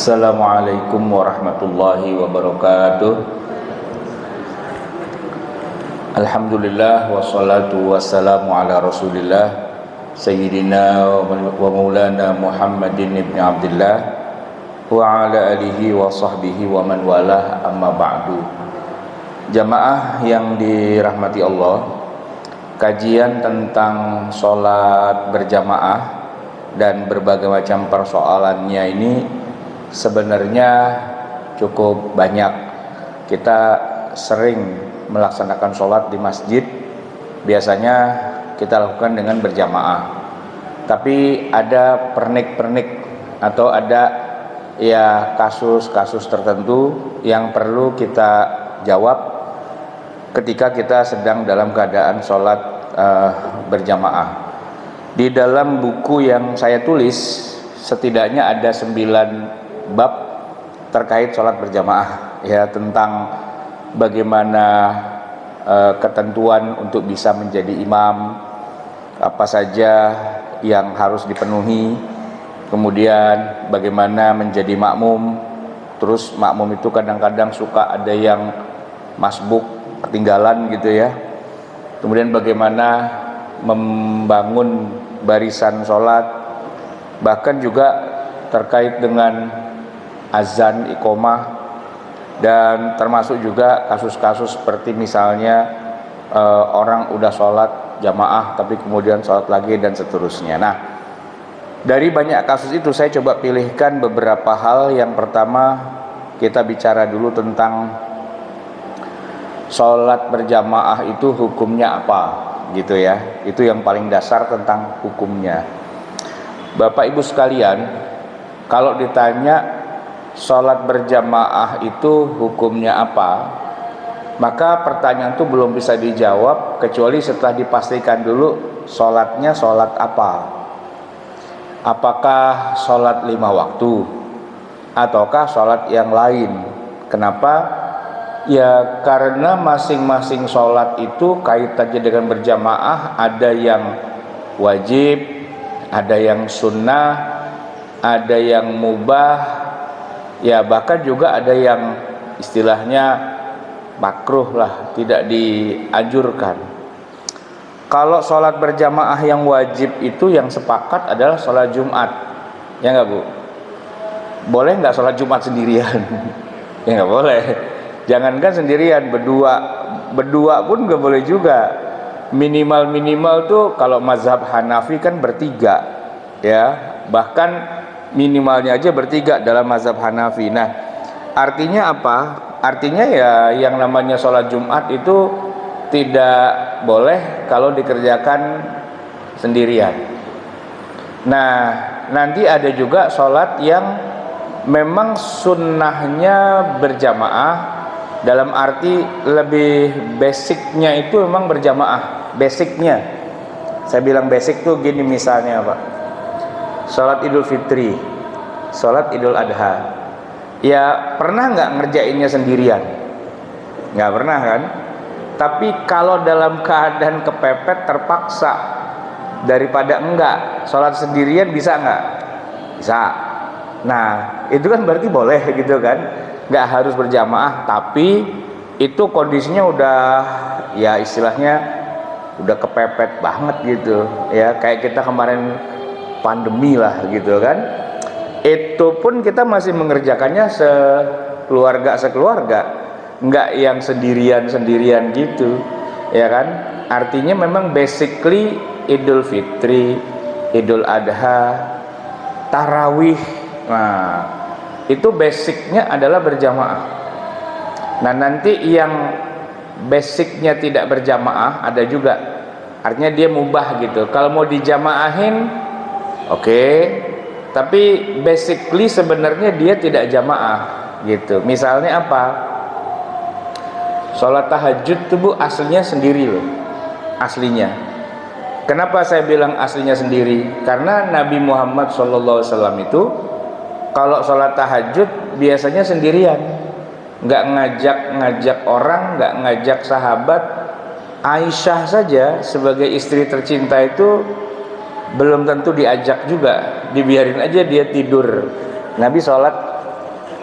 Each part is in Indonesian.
Assalamualaikum warahmatullahi wabarakatuh. Alhamdulillah wassalatu wassalamu ala Rasulillah Sayyidina wa maulana Muhammadin ibn Abdullah wa ala alihi wa sahbihi wa man walah, amma ba'du. Jamaah yang dirahmati Allah, kajian tentang sholat berjamaah dan berbagai macam persoalannya ini sebenarnya cukup banyak. Kita sering melaksanakan sholat di masjid, biasanya kita lakukan dengan berjamaah. Tapi ada pernik-pernik atau ada kasus-kasus tertentu yang perlu kita jawab ketika kita sedang dalam keadaan sholat berjamaah. Di dalam buku yang saya tulis setidaknya ada 9 bab terkait sholat berjamaah, tentang bagaimana ketentuan untuk bisa menjadi imam, apa saja yang harus dipenuhi, kemudian bagaimana menjadi makmum. Terus makmum itu kadang-kadang suka ada yang masbuk, ketinggalan gitu ya. Kemudian bagaimana membangun barisan sholat, bahkan juga terkait dengan azan, iqomah, dan termasuk juga kasus-kasus seperti misalnya orang udah sholat jamaah tapi kemudian sholat lagi dan seterusnya. Nah, dari banyak kasus itu saya coba pilihkan beberapa hal. Yang pertama, kita bicara dulu tentang sholat berjamaah itu hukumnya apa, gitu ya. Itu yang paling dasar tentang hukumnya. Bapak Ibu sekalian, kalau ditanya sholat berjamaah itu hukumnya apa, maka pertanyaan itu belum bisa dijawab kecuali setelah dipastikan dulu sholatnya sholat apa. Apakah sholat 5 waktu ataukah sholat yang lain? Kenapa? Ya karena masing-masing sholat itu kaitannya dengan berjamaah. Ada yang wajib, ada yang sunnah, ada yang mubah, bahkan juga ada yang istilahnya makruh lah, tidak dianjurkan. Kalau sholat berjamaah yang wajib itu yang sepakat adalah sholat Jumat, ya nggak Bu? Boleh nggak sholat Jumat sendirian? Ya nggak boleh. Jangankan sendirian, berdua pun nggak boleh juga. Minimal tuh kalau mazhab Hanafi kan bertiga, ya, bahkan minimalnya aja bertiga dalam mazhab Hanafi. Nah, artinya apa? Artinya ya yang namanya sholat Jumat itu tidak boleh kalau dikerjakan sendirian. Nah, nanti ada juga sholat yang memang sunnahnya berjamaah, dalam arti lebih basicnya itu memang berjamaah. Basicnya, saya bilang basic tuh gini, misalnya Pak, sholat Idul Fitri, sholat Idul Adha, ya pernah nggak ngerjainnya sendirian? Nggak pernah kan? Tapi kalau dalam keadaan kepepet terpaksa, daripada enggak sholat sendirian, bisa nggak? Bisa. Nah itu kan berarti boleh gitu kan, nggak harus berjamaah. Tapi itu kondisinya udah ya istilahnya udah kepepet banget gitu ya, kayak kita kemarin pandemi lah gitu kan. Itu pun kita masih mengerjakannya sekeluarga, nggak yang sendirian gitu ya kan. Artinya memang basically Idul Fitri, Idul Adha, Tarawih, nah itu basicnya adalah berjamaah. Nah nanti yang basicnya tidak berjamaah ada juga, artinya dia mubah gitu. Kalau mau dijamaahin oke, tapi basically sebenarnya dia tidak jamaah gitu. Misalnya apa? Sholat tahajud tuh Bu aslinya sendiri loh, aslinya. Kenapa saya bilang aslinya sendiri? Karena Nabi Muhammad SAW itu kalau sholat tahajud biasanya sendirian, nggak ngajak orang, nggak ngajak sahabat. Aisyah saja sebagai istri tercinta itu belum tentu diajak juga, dibiarin aja dia tidur. Nabi sholat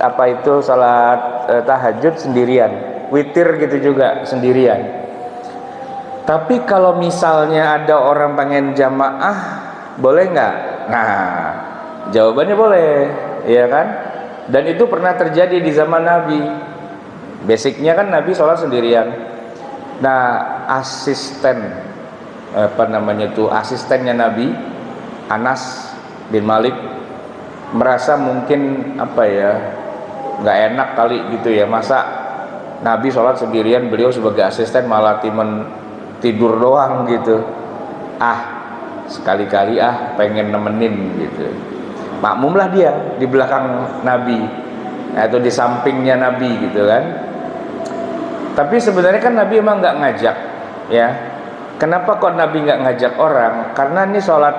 apa itu salat tahajud sendirian, witir gitu juga sendirian. Tapi kalau misalnya ada orang pengen jamaah, boleh nggak? Nah, jawabannya boleh, ya kan? Dan itu pernah terjadi di zaman Nabi. Basicnya kan Nabi sholat sendirian. Nah, asistennya Nabi, Anas bin Malik, merasa mungkin nggak enak kali gitu ya, masa Nabi sholat sendirian, beliau sebagai asisten malah tidur doang gitu. Sekali-kali pengen nemenin gitu. Makmumlah dia di belakang Nabi atau di sampingnya Nabi gitu kan. Tapi sebenarnya kan Nabi emang nggak ngajak ya. Kenapa kok Nabi nggak ngajak orang? Karena ini sholat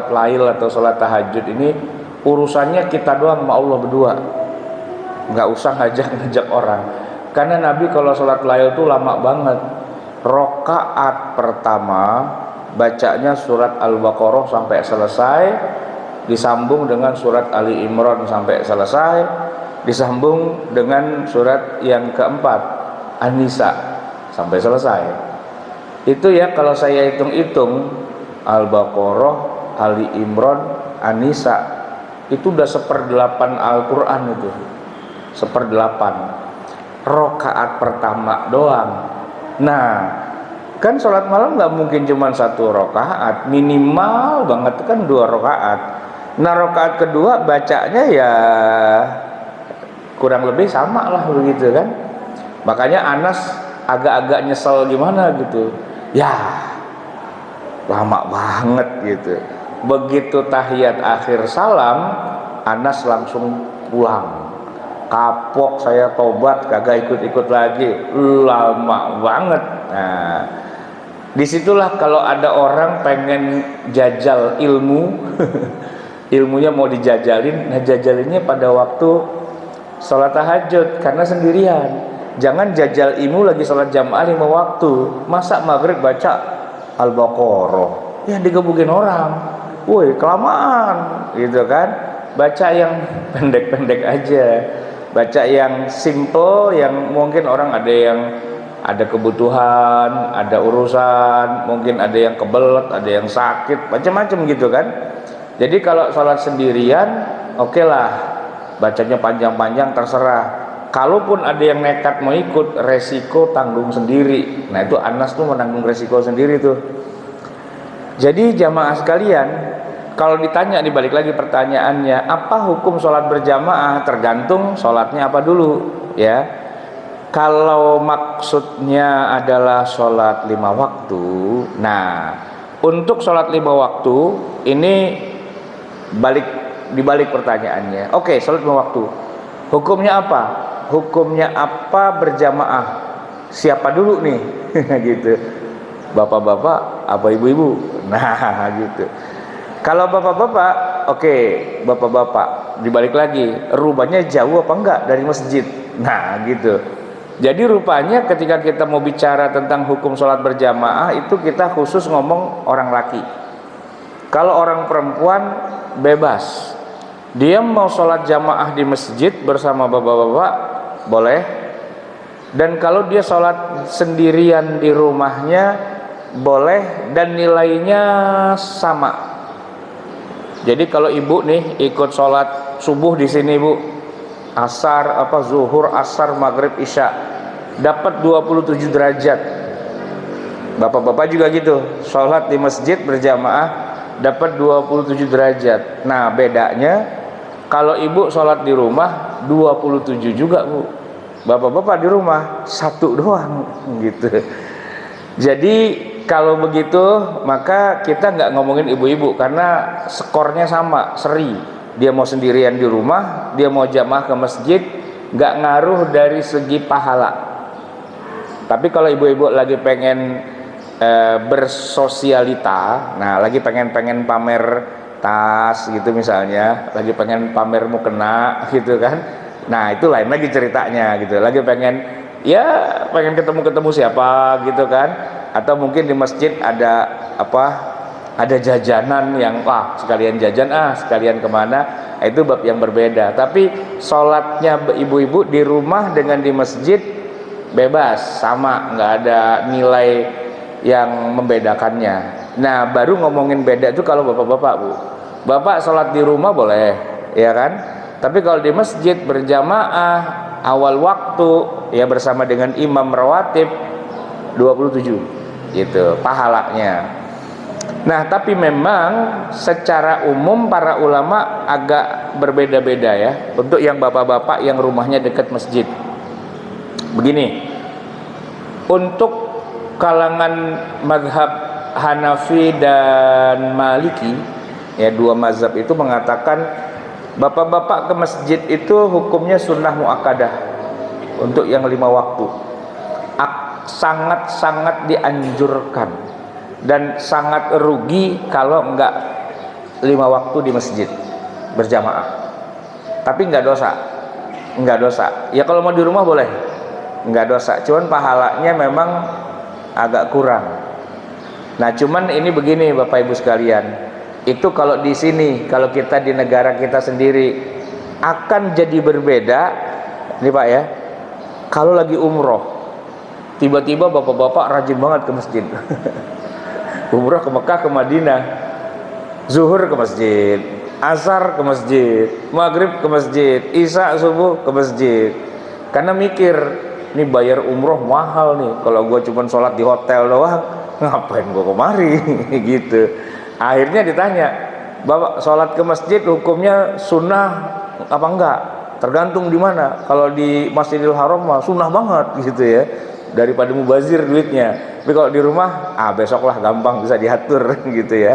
lail atau sholat tahajud ini urusannya kita doang sama Allah berdua, nggak usah ngajak orang. Karena Nabi kalau sholat lail tuh lama banget. Rokaat pertama bacanya surat Al-Baqarah sampai selesai, disambung dengan surat Ali Imran sampai selesai, disambung dengan surat yang keempat An-Nisa sampai selesai. Itu ya kalau saya hitung-hitung, Al-Baqarah, Ali Imran, An-Nisa, itu udah 1/8 Al-Quran itu. 1/8 rokaat pertama doang. Nah, kan sholat malam nggak mungkin cuma 1 rokaat, minimal banget kan 2 rokaat. Nah, rokaat kedua bacanya ya kurang lebih sama lah begitu kan. Makanya Anas agak-agak nyesel gimana gitu, ya lama banget gitu. Begitu tahiyat akhir salam, Anas langsung pulang. Kapok, saya tobat, kagak ikut-ikut lagi, lama banget. Nah, disitulah kalau ada orang pengen jajal ilmu ilmunya mau dijajalin, nah jajalinnya pada waktu sholat tahajud karena sendirian. Jangan jajal ilmu lagi sholat jamaah 5 waktu. Masa maghrib baca Al-Baqarah, ya digebukin orang, woi kelamaan gitu kan. Baca yang pendek-pendek aja, baca yang simple, yang mungkin orang ada kebutuhan, ada urusan, mungkin ada yang kebelet, ada yang sakit, macam-macam gitu kan. Jadi kalau sholat sendirian, oke lah, bacanya panjang-panjang terserah. Kalaupun ada yang nekat mau ikut, resiko tanggung sendiri. Nah itu Anas tuh menanggung resiko sendiri tuh. Jadi jamaah sekalian, kalau ditanya, dibalik lagi pertanyaannya, apa hukum sholat berjamaah? Tergantung sholatnya apa dulu ya. Kalau maksudnya adalah sholat 5 waktu, nah untuk sholat 5 waktu ini dibalik pertanyaannya. Oke, sholat 5 waktu, hukumnya apa? Hukumnya apa berjamaah? Siapa dulu nih? Gitu. Bapak-bapak apa ibu-ibu? Nah gitu. Kalau bapak-bapak, oke, bapak-bapak, dibalik lagi, rumahnya jauh apa enggak dari masjid? Nah gitu. Jadi rupanya ketika kita mau bicara tentang hukum sholat berjamaah, itu kita khusus ngomong orang laki. Kalau orang perempuan bebas, dia mau sholat jamaah di masjid bersama bapak-bapak boleh. Dan kalau dia sholat sendirian di rumahnya boleh, dan nilainya sama. Jadi kalau ibu nih ikut sholat subuh di sini bu, zuhur, asar, maghrib, isya, dapat 27 derajat. Bapak-bapak juga gitu, sholat di masjid berjamaah dapat 27 derajat. Nah bedanya kalau ibu sholat di rumah 27 juga bu, bapak-bapak di rumah 1 doang gitu. Jadi kalau begitu maka kita nggak ngomongin ibu-ibu, karena skornya sama, seri. Dia mau sendirian di rumah, dia mau jamaah ke masjid, nggak ngaruh dari segi pahala. Tapi kalau ibu-ibu lagi pengen bersosialita, nah lagi pengen pamer tas gitu misalnya, lagi pengen pamer mukena gitu kan, nah itu lain lagi ceritanya gitu. Lagi pengen ketemu siapa gitu kan, atau mungkin di masjid ada jajanan yang sekalian jajan sekalian kemana, itu bab yang berbeda. Tapi sholatnya ibu-ibu di rumah dengan di masjid bebas, sama, nggak ada nilai yang membedakannya. Nah, baru ngomongin beda itu kalau bapak-bapak, Bu. Bapak sholat di rumah boleh, ya kan? Tapi kalau di masjid berjamaah awal waktu ya bersama dengan imam rawatib 27 gitu pahalanya. Nah, tapi memang secara umum para ulama agak berbeda-beda ya untuk yang bapak-bapak yang rumahnya dekat masjid. Begini, untuk kalangan mazhab Hanafi dan Maliki ya, dua mazhab itu mengatakan bapak-bapak ke masjid itu hukumnya sunnah muakkadah untuk yang 5 waktu. Sangat-sangat dianjurkan dan sangat rugi kalau enggak 5 waktu di masjid berjamaah. Tapi enggak dosa. Enggak dosa. Ya kalau mau di rumah boleh. Enggak dosa. Cuman pahalanya memang agak kurang. Nah, cuman ini begini Bapak Ibu sekalian. Itu kalau di sini, kalau kita di negara kita sendiri akan jadi berbeda. Ini Pak ya. Kalau lagi umroh, tiba-tiba bapak-bapak rajin banget ke masjid. Umrah ke Mekah, ke Madinah, zuhur ke masjid, asar ke masjid, maghrib ke masjid, isya subuh ke masjid. Karena mikir, ini bayar umroh mahal nih. Kalau gue cuma sholat di hotel doang, ngapain gue kemari? Gitu. Akhirnya ditanya, Bapak sholat ke masjid hukumnya sunnah apa enggak? Tergantung di mana. Kalau di Masjidil Haram mah sunnah banget gitu ya, daripada mubazir duitnya. Tapi kalau di rumah, besoklah gampang bisa diatur gitu ya.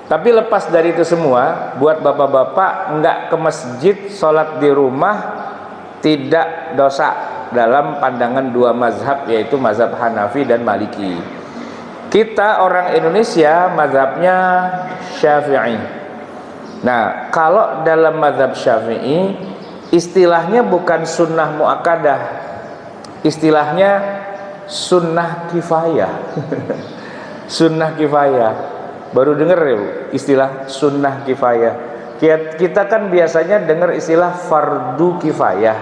Tapi lepas dari itu semua, buat bapak-bapak enggak ke masjid, sholat di rumah tidak dosa dalam pandangan dua mazhab, yaitu mazhab Hanafi dan Maliki. Kita orang Indonesia mazhabnya Syafi'i. Nah, kalau dalam mazhab Syafi'i istilahnya bukan sunnah muakkadah, istilahnya sunnah kifayah. Sunnah kifayah. Baru dengar ya Bu, istilah sunnah kifayah. Kita kan biasanya dengar istilah fardu kifayah.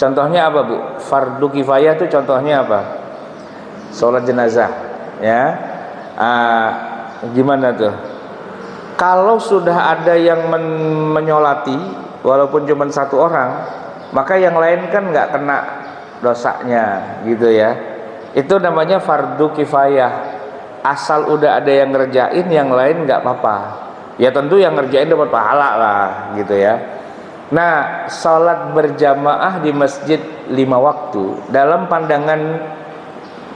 Contohnya apa Bu? Fardu kifayah itu contohnya apa? Sholat jenazah ya. Gimana tuh? Kalau sudah ada yang menyolati walaupun cuma 1 orang, maka yang lain kan nggak kena dosanya gitu ya. Itu namanya fardu kifayah. Asal udah ada yang ngerjain, yang lain nggak apa-apa. Ya tentu yang ngerjain dapat pahala lah gitu ya. Nah, sholat berjamaah di masjid 5 waktu dalam pandangan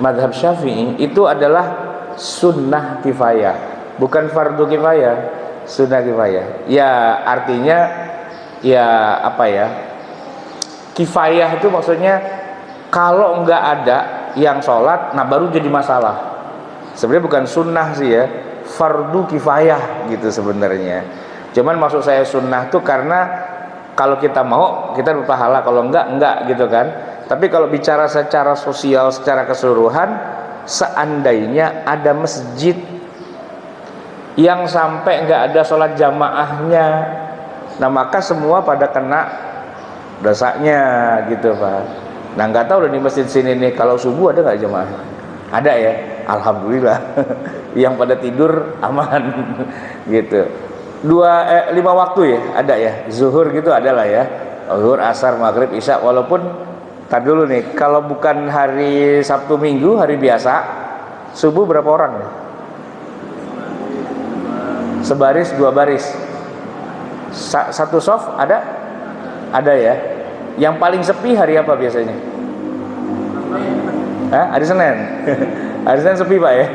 mazhab Syafi'i itu adalah sunnah kifayah, bukan fardu kifayah, sunnah kifayah. Ya artinya ya apa ya, kifayah itu maksudnya kalau nggak ada yang sholat, nah baru jadi masalah. Sebenarnya bukan sunnah sih ya, fardu kifayah gitu sebenarnya. Cuman maksud saya sunnah tuh karena kalau kita mau kita berpahala, kalau enggak gitu kan. Tapi kalau bicara secara sosial, secara keseluruhan, seandainya ada masjid yang sampai enggak ada sholat jamaahnya, nah maka semua pada kena dosanya gitu Pak. Nah nggak tahu di masjid sini nih kalau subuh ada nggak jamaah? Ada ya, alhamdulillah. Yang pada tidur aman gitu. 5 waktu ya ada ya, zuhur gitu adalah ya, zuhur, asar, maghrib, isya. Walaupun tar dulu nih, kalau bukan hari Sabtu Minggu, hari biasa, subuh berapa orang ya? Sebaris, 2 baris, 1 soft ada? Ada ya. Yang paling sepi hari apa biasanya? Hari Senin. Hari Senin sepi Pak ya.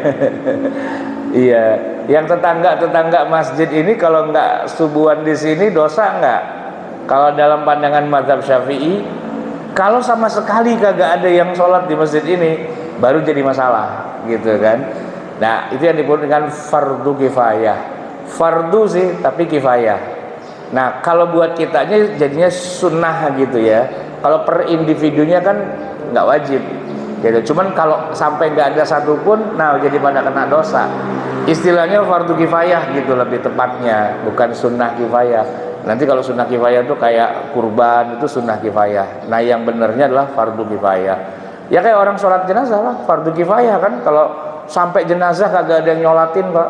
Iya. Yang tetangga masjid ini kalau nggak subuhan di sini dosa nggak? Kalau dalam pandangan mazhab Syafi'i, kalau sama sekali kagak ada yang sholat di masjid ini, baru jadi masalah gitu kan. Nah itu yang disebut dengan fardu kifayah. Fardu sih tapi kifayah. Nah kalau buat kitanya jadinya sunnah gitu ya. Kalau per individunya kan nggak wajib gitu. Cuman kalau sampai nggak ada satupun, nah jadi pada kena dosa. Istilahnya fardu kifayah gitu lebih tepatnya, bukan sunnah kifayah. Nanti kalau sunnah kifayah itu kayak kurban, itu sunnah kifayah. Nah yang benernya adalah fardu kifayah. Ya kayak orang sholat jenazah lah, fardu kifayah kan. Kalau sampai jenazah kagak ada yang nyolatin Pak.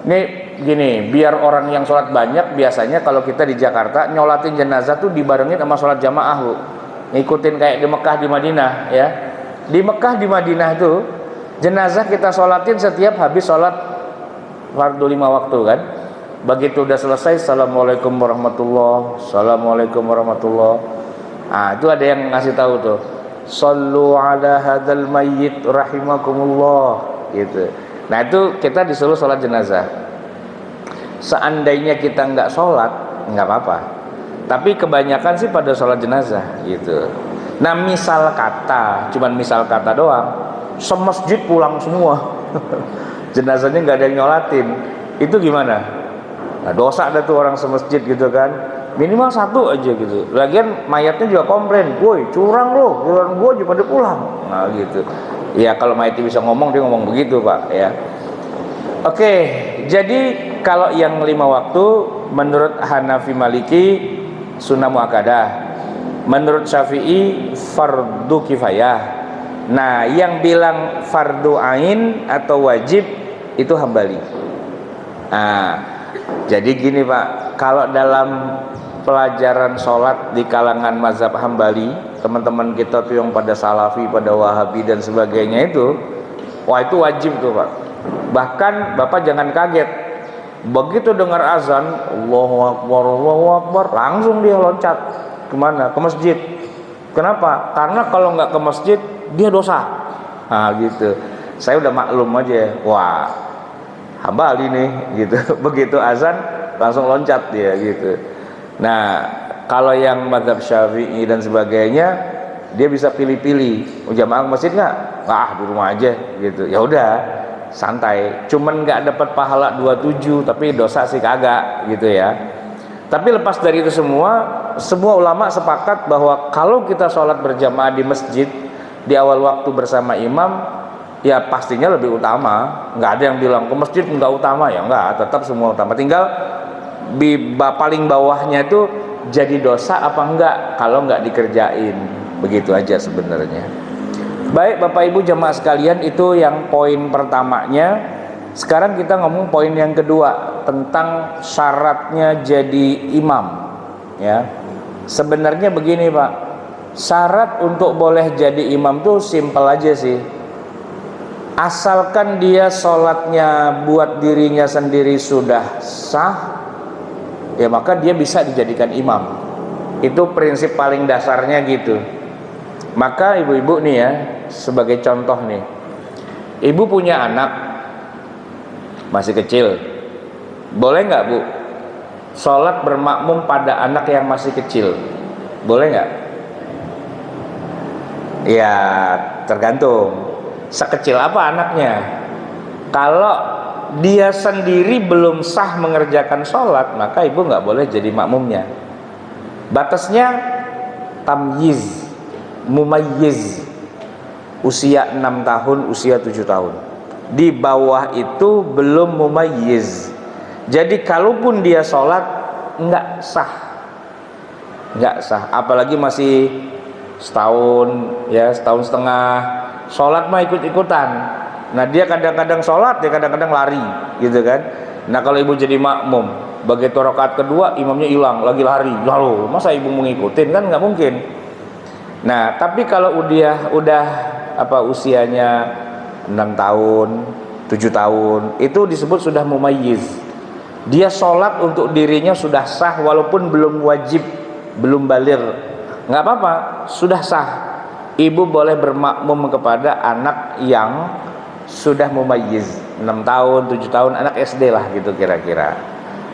Ini gini, biar orang yang sholat banyak, biasanya kalau kita di Jakarta nyolatin jenazah tuh dibarengin sama sholat jamaah Bu. Ngikutin kayak di Mekah di Madinah ya. Di Mekah di Madinah itu jenazah kita sholatin setiap habis sholat fardu 5 waktu kan. Begitu udah selesai, assalamualaikum warahmatullah, assalamualaikum warahmatullah. Nah itu ada yang ngasih tahu tuh, sallu ala hadzal mayyit rahimakumullah gitu. Nah itu kita disuruh sholat jenazah. Seandainya kita nggak sholat nggak apa-apa, tapi kebanyakan sih pada sholat jenazah gitu. Nah misal kata, cuman misal kata doang, semasjid pulang semua jenazahnya nggak ada yang nyolatin, itu gimana? Nah, dosa ada tuh orang semasjid gitu kan, minimal 1 aja gitu. Lagian mayatnya juga komplain, woi curang loh, curang gua aja pada pulang. Nah gitu. Ya kalau mayatnya bisa ngomong, dia ngomong begitu Pak ya. Oke, jadi kalau yang 5 waktu menurut Hanafi Maliki sunnah muakkadah, menurut Syafi'i fardu kifayah. Nah yang bilang fardu ain atau wajib itu Hambali. Nah jadi gini Pak, kalau dalam pelajaran sholat di kalangan mazhab Hambali, teman-teman kita tuh yang pada Salafi, pada Wahabi dan sebagainya itu, wah itu wajib tuh Pak. Bahkan Bapak jangan kaget, begitu dengar azan Allahu Akbar, langsung dia loncat kemana? Ke masjid. Kenapa? Karena kalau nggak ke masjid dia dosa. Nah gitu. Saya udah maklum aja, wah Hambali nih gitu. Begitu azan langsung loncat dia gitu. Nah kalau yang mazhab Syafi'i dan sebagainya, dia bisa pilih-pilih, jamaah masjid nggak? Di rumah aja gitu. Ya udah santai, cuman nggak dapat pahala 27 tapi dosa sih kagak gitu ya. Tapi lepas dari itu semua ulama sepakat bahwa kalau kita sholat berjamaah di masjid di awal waktu bersama imam, ya pastinya lebih utama. Nggak ada yang bilang ke masjid nggak utama, ya nggak, tetap semua utama. Tinggal di paling bawahnya itu jadi dosa apa enggak kalau nggak dikerjain, begitu aja sebenarnya. Baik Bapak Ibu jemaah sekalian, itu yang poin pertamanya. Sekarang kita ngomong poin yang kedua tentang syaratnya jadi imam ya. Sebenarnya begini Pak, syarat untuk boleh jadi imam tuh simpel aja sih. Asalkan dia sholatnya buat dirinya sendiri sudah sah, ya maka dia bisa dijadikan imam. Itu prinsip paling dasarnya gitu. Maka ibu-ibu nih ya, sebagai contoh nih, ibu punya anak masih kecil, boleh nggak Bu sholat bermakmum pada anak yang masih kecil? Boleh nggak? Ya tergantung sekecil apa anaknya. Kalau dia sendiri belum sah mengerjakan sholat, maka ibu nggak boleh jadi makmumnya. Batasnya tamyiz, mumayyiz, usia 6 tahun, usia 7 tahun. Di bawah itu belum mumayyiz. Jadi kalaupun dia sholat nggak sah, nggak sah. Apalagi masih setahun ya, setahun setengah, sholat mah ikut-ikutan. Nah dia kadang-kadang sholat, dia kadang-kadang lari gitu kan. Nah kalau ibu jadi makmum, begitu rakaat kedua imamnya hilang, lagi lari, lalu masa ibu mau ngikutin? Kan nggak mungkin. Nah tapi kalau udah usianya 6 tahun, 7 tahun, itu disebut sudah mumayyiz. Dia sholat untuk dirinya sudah sah walaupun belum wajib, belum baligh, nggak apa-apa, sudah sah. Ibu boleh bermakmum kepada anak yang sudah mumayyiz, 6 tahun, 7 tahun, anak SD lah gitu kira-kira.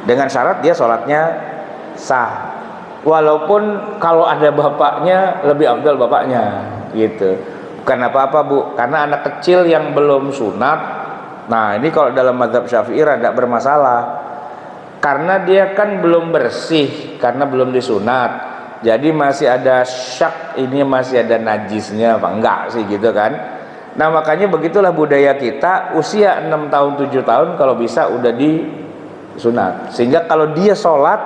Dengan syarat dia sholatnya sah. Walaupun kalau ada bapaknya lebih afdal bapaknya gitu. Bukan apa-apa Bu, karena anak kecil yang belum sunat, nah ini kalau dalam mazhab Syafi'i rada bermasalah. Karena dia kan belum bersih, karena belum disunat, jadi masih ada syak, ini masih ada najisnya apa enggak sih gitu kan. Nah makanya begitulah budaya kita, usia 6 tahun 7 tahun kalau bisa udah disunat, sehingga kalau dia sholat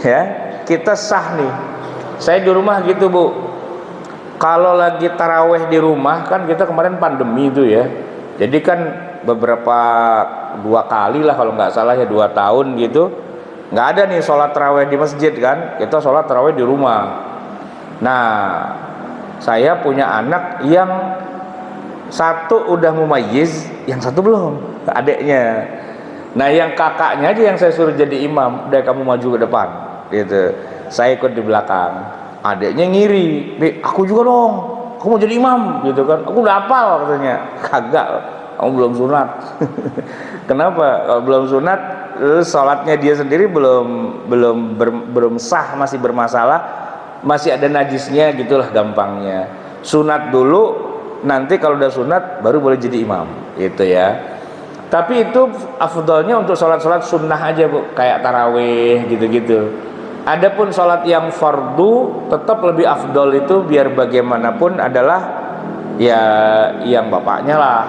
ya, kita sah nih. Saya di rumah gitu Bu, kalau lagi taraweh di rumah kan, kita kemarin pandemi itu ya, jadi kan beberapa 2 kali lah kalau nggak salah ya, 2 tahun gitu nggak ada nih sholat taraweh di masjid kan, kita sholat taraweh di rumah. Nah, saya punya anak yang satu udah mumayyiz, yang satu belum, adeknya. Nah, yang kakaknya aja yang saya suruh jadi imam, udah kamu maju ke depan gitu, saya ikut di belakang. Adeknya ngiri, aku juga dong, aku mau jadi imam gitu kan, aku udah hafal katanya. Kagak, kamu belum sunat. Kenapa? Kalau belum sunat, sholatnya dia sendiri belum sah, masih bermasalah, masih ada najisnya gitulah gampangnya. Sunat dulu, nanti kalau udah sunat baru boleh jadi imam gitu ya. Tapi itu afdolnya untuk sholat-sholat sunnah aja Bu, kayak tarawih gitu-gitu. Adapun sholat yang fardu tetap lebih afdol itu biar bagaimanapun adalah ya yang bapaknya lah,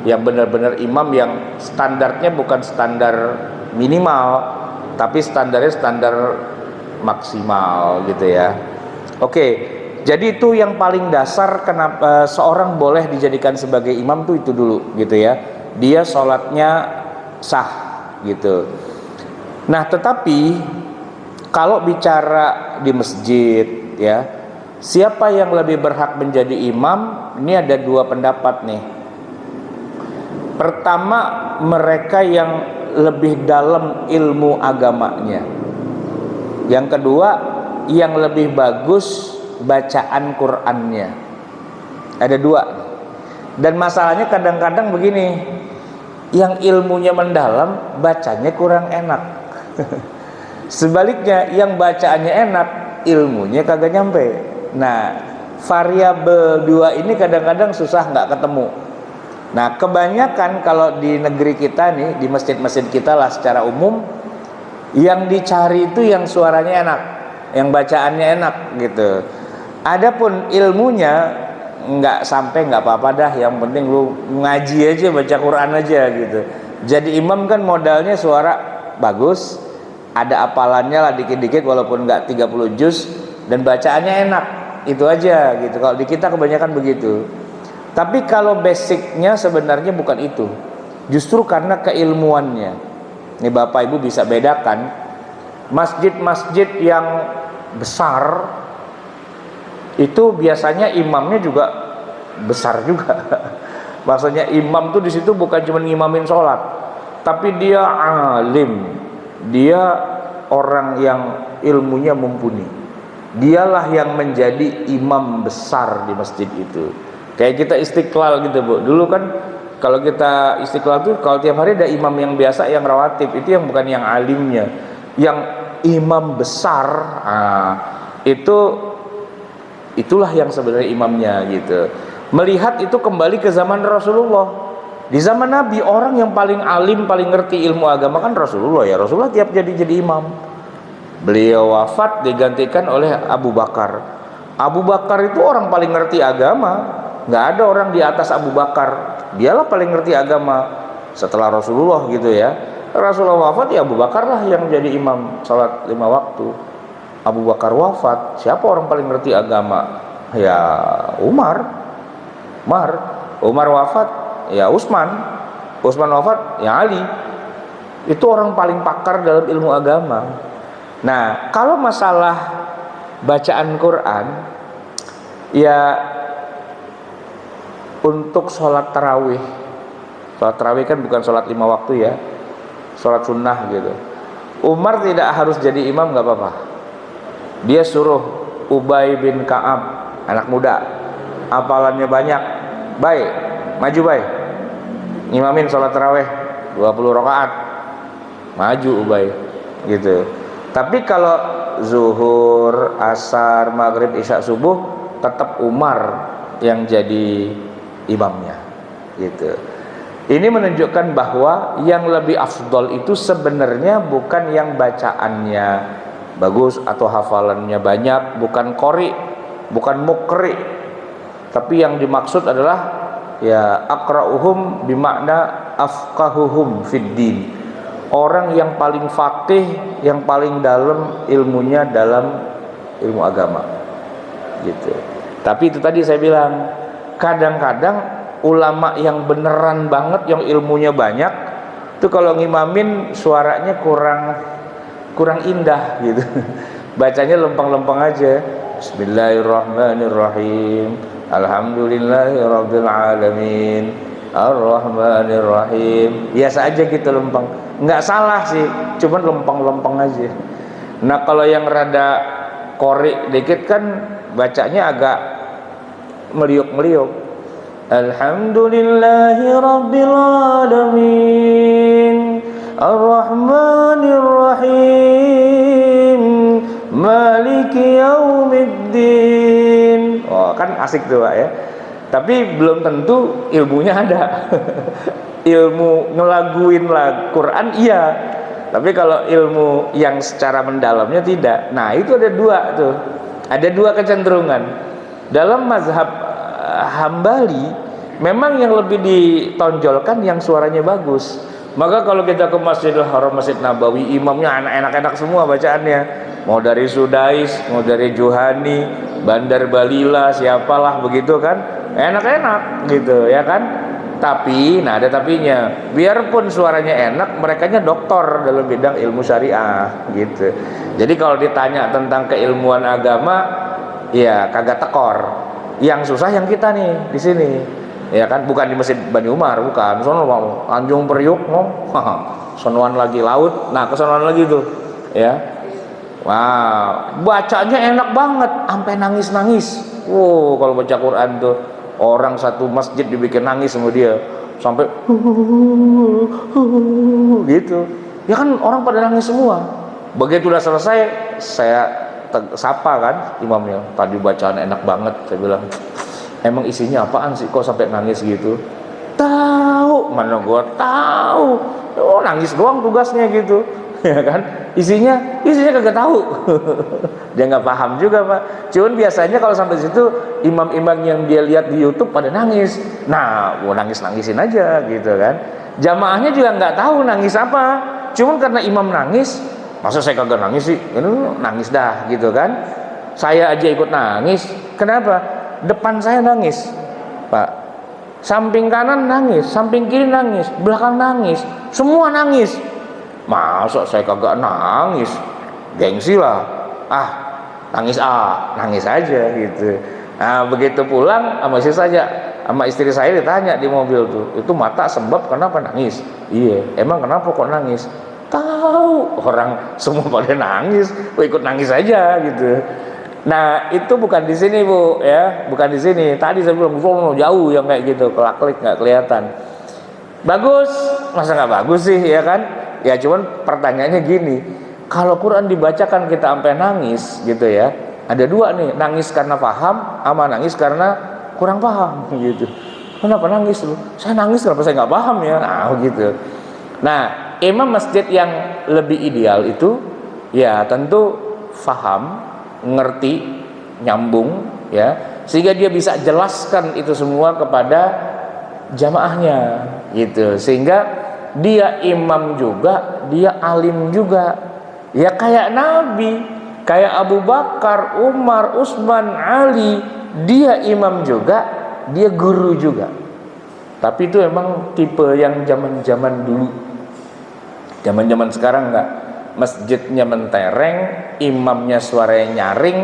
yang benar-benar imam, yang standarnya bukan standar minimal, tapi standarnya standar maksimal gitu ya. Oke, jadi itu yang paling dasar kenapa seorang boleh dijadikan sebagai imam tuh itu dulu gitu ya, dia sholatnya sah gitu. Nah, tetapi kalau bicara di masjid ya, siapa yang lebih berhak menjadi imam? Ini ada 2 pendapat nih. Pertama, mereka yang lebih dalam ilmu agamanya. Yang kedua, yang lebih bagus bacaan Qur'annya. Ada 2. Dan masalahnya kadang-kadang begini, yang ilmunya mendalam bacanya kurang enak. Sebaliknya, yang bacaannya enak ilmunya kagak nyampe. Nah, variabel 2 ini kadang-kadang susah nggak ketemu. Nah, kebanyakan kalau di negeri kita nih, di masjid-masjid kita lah secara umum, yang dicari itu yang suaranya enak, yang bacaannya enak gitu. Adapun ilmunya nggak sampai, nggak apa-apa dah, yang penting lu ngaji aja, baca Quran aja gitu. Jadi imam kan modalnya suara bagus, ada apalannya lah dikit-dikit walaupun nggak 30 juz, dan bacaannya enak, itu aja gitu. Kalau di kita kebanyakan begitu. Tapi kalau basicnya sebenarnya bukan itu, justru karena keilmuannya. Ini Bapak Ibu bisa bedakan, masjid-masjid yang besar itu biasanya imamnya juga besar juga. Maksudnya imam tuh di situ bukan cuma ngimamin sholat, tapi dia alim, dia orang yang ilmunya mumpuni. Dialah yang menjadi imam besar di masjid itu. Kayak kita Istiqlal gitu Bu. Dulu kan kalau kita Istiqlal tuh kalau tiap hari ada imam yang biasa, yang rawatib, itu yang bukan yang alimnya. Yang imam besar, itulah yang sebenarnya imamnya gitu. Melihat itu kembali ke zaman Rasulullah. Di zaman Nabi, orang yang paling alim, paling ngerti ilmu agama kan Rasulullah ya. Rasulullah tiap jadi imam. Beliau wafat digantikan oleh Abu Bakar. Abu Bakar itu orang paling ngerti agama. Nggak ada orang di atas Abu Bakar. Dialah paling ngerti agama setelah Rasulullah gitu ya. Rasulullah wafat, ya Abu Bakar lah yang jadi imam salat 5 waktu. Abu Bakar wafat, siapa orang paling ngerti agama? Ya Umar. Umar wafat, ya Utsman wafat, ya Ali. Itu orang paling pakar dalam ilmu agama. Nah, kalau masalah bacaan Quran, ya untuk sholat tarawih kan bukan sholat 5 waktu ya, sholat sunnah gitu. Umar tidak harus jadi imam, nggak apa-apa. Dia suruh Ubay bin Ka'ab, anak muda, hafalannya banyak, baik, maju baik, ngimamin sholat tarawih 20 rakaat, maju Ubay gitu. Tapi kalau zuhur, asar, maghrib, isya, subuh, tetap Umar yang jadi imamnya gitu. Ini menunjukkan bahwa yang lebih afdol itu sebenarnya bukan yang bacaannya bagus atau hafalannya banyak, bukan qori, bukan mukri, tapi yang dimaksud adalah ya aqra'uhum bimakna afqahuhum fid din, orang yang paling faqih, yang paling dalam ilmunya dalam ilmu agama gitu. Tapi itu tadi saya bilang, kadang-kadang ulama yang beneran banget, yang ilmunya banyak, itu kalau ngimamin suaranya kurang indah gitu. Bacanya lempeng-lempeng aja. Bismillahirrahmanirrahim. Alhamdulillahirabbil alamin. Ar-Rahmanir-Rahim. Biasa aja gitu lempeng. Enggak salah sih, cuman lempeng-lempeng aja. Nah, kalau yang rada korik dikit kan bacanya agak meliuk-meliuk. Alhamdulillahirabbil alamin. Ar-Rahmanir-Rahim. Maliki yaumiddin. Oh, kan asik tuh Pak ya. Tapi belum tentu ilmunya ada. Ilmu ngelaguin Quran iya, tapi kalau ilmu yang secara mendalamnya tidak. Nah, itu ada dua tuh. Ada dua kecenderungan. Dalam mazhab Hambali memang yang lebih ditonjolkan yang suaranya bagus. Maka kalau kita ke Masjidil Haram, Masjid Nabawi, imamnya enak-enak semua bacaannya. Mau dari Sudais, mau dari Juhani, Bandar Balila, siapalah begitu kan. Enak-enak gitu ya kan. Tapi, nah ada tapinya, biarpun suaranya enak, merekanya doktor dalam bidang ilmu syariah gitu. Jadi kalau ditanya tentang keilmuan agama, ya kagak tekor. Yang susah yang kita nih di sini, ya kan, bukan di Masjid Bani Umar, bukan. Sono mau Tanjung Priuk, sonoan lagi laut, nah kesonoan lagi tuh, ya. Wow, bacanya enak banget, sampai nangis-nangis. Wow, kalau baca Quran tuh orang satu masjid dibikin nangis sama dia, sampai gitu. Ya kan orang pada nangis semua. Begitu udah selesai, saya sapa kan imamnya. Tadi bacaan enak banget, saya bilang. Emang isinya apaan sih kok sampai nangis gitu? Tahu, mana gua tahu. Oh, nangis doang tugasnya gitu. Ya kan? Isinya kagak tahu. Dia nggak paham juga Pak. Cuman biasanya kalau sampai situ imam-imam yang dia lihat di YouTube pada nangis. Nah, gua nangis-nangisin aja gitu kan. Jamaahnya juga nggak tahu nangis apa. Cuman karena imam nangis, masa saya kagak nangis sih? Ini nangis dah gitu kan. Saya aja ikut nangis. Kenapa? Depan saya nangis, Pak. Samping kanan nangis, samping kiri nangis, belakang nangis, semua nangis. Masa saya kagak nangis? Gengsi lah. Nangis aja gitu. Nah, begitu pulang sama istri saya ditanya di mobil tuh, itu mata sembab kenapa nangis? Iya, emang kenapa kok nangis? Tahu, orang semua pada nangis, ikut nangis aja gitu. Nah, itu bukan di sini Bu, ya, bukan di sini. Tadi saya bilang jauh yang kayak gitu, kelak-klik nggak kelihatan. Bagus, masa nggak bagus sih, ya kan? Ya cuman pertanyaannya gini, kalau Quran dibacakan kita sampai nangis gitu ya, ada dua nih, nangis karena paham sama nangis karena kurang paham gitu. Kenapa nangis lu? Saya nangis kenapa saya nggak paham ya? Nah gitu. Nah, imam masjid yang lebih ideal itu ya tentu paham, ngerti, nyambung ya, sehingga dia bisa jelaskan itu semua kepada jamaahnya gitu, sehingga dia imam juga, dia alim juga. Ya kayak Nabi, kayak Abu Bakar, Umar, Utsman, Ali, dia imam juga, dia guru juga. Tapi itu emang tipe yang zaman-zaman dulu. Zaman-zaman sekarang enggak. Masjidnya mentereng, imamnya suaranya nyaring,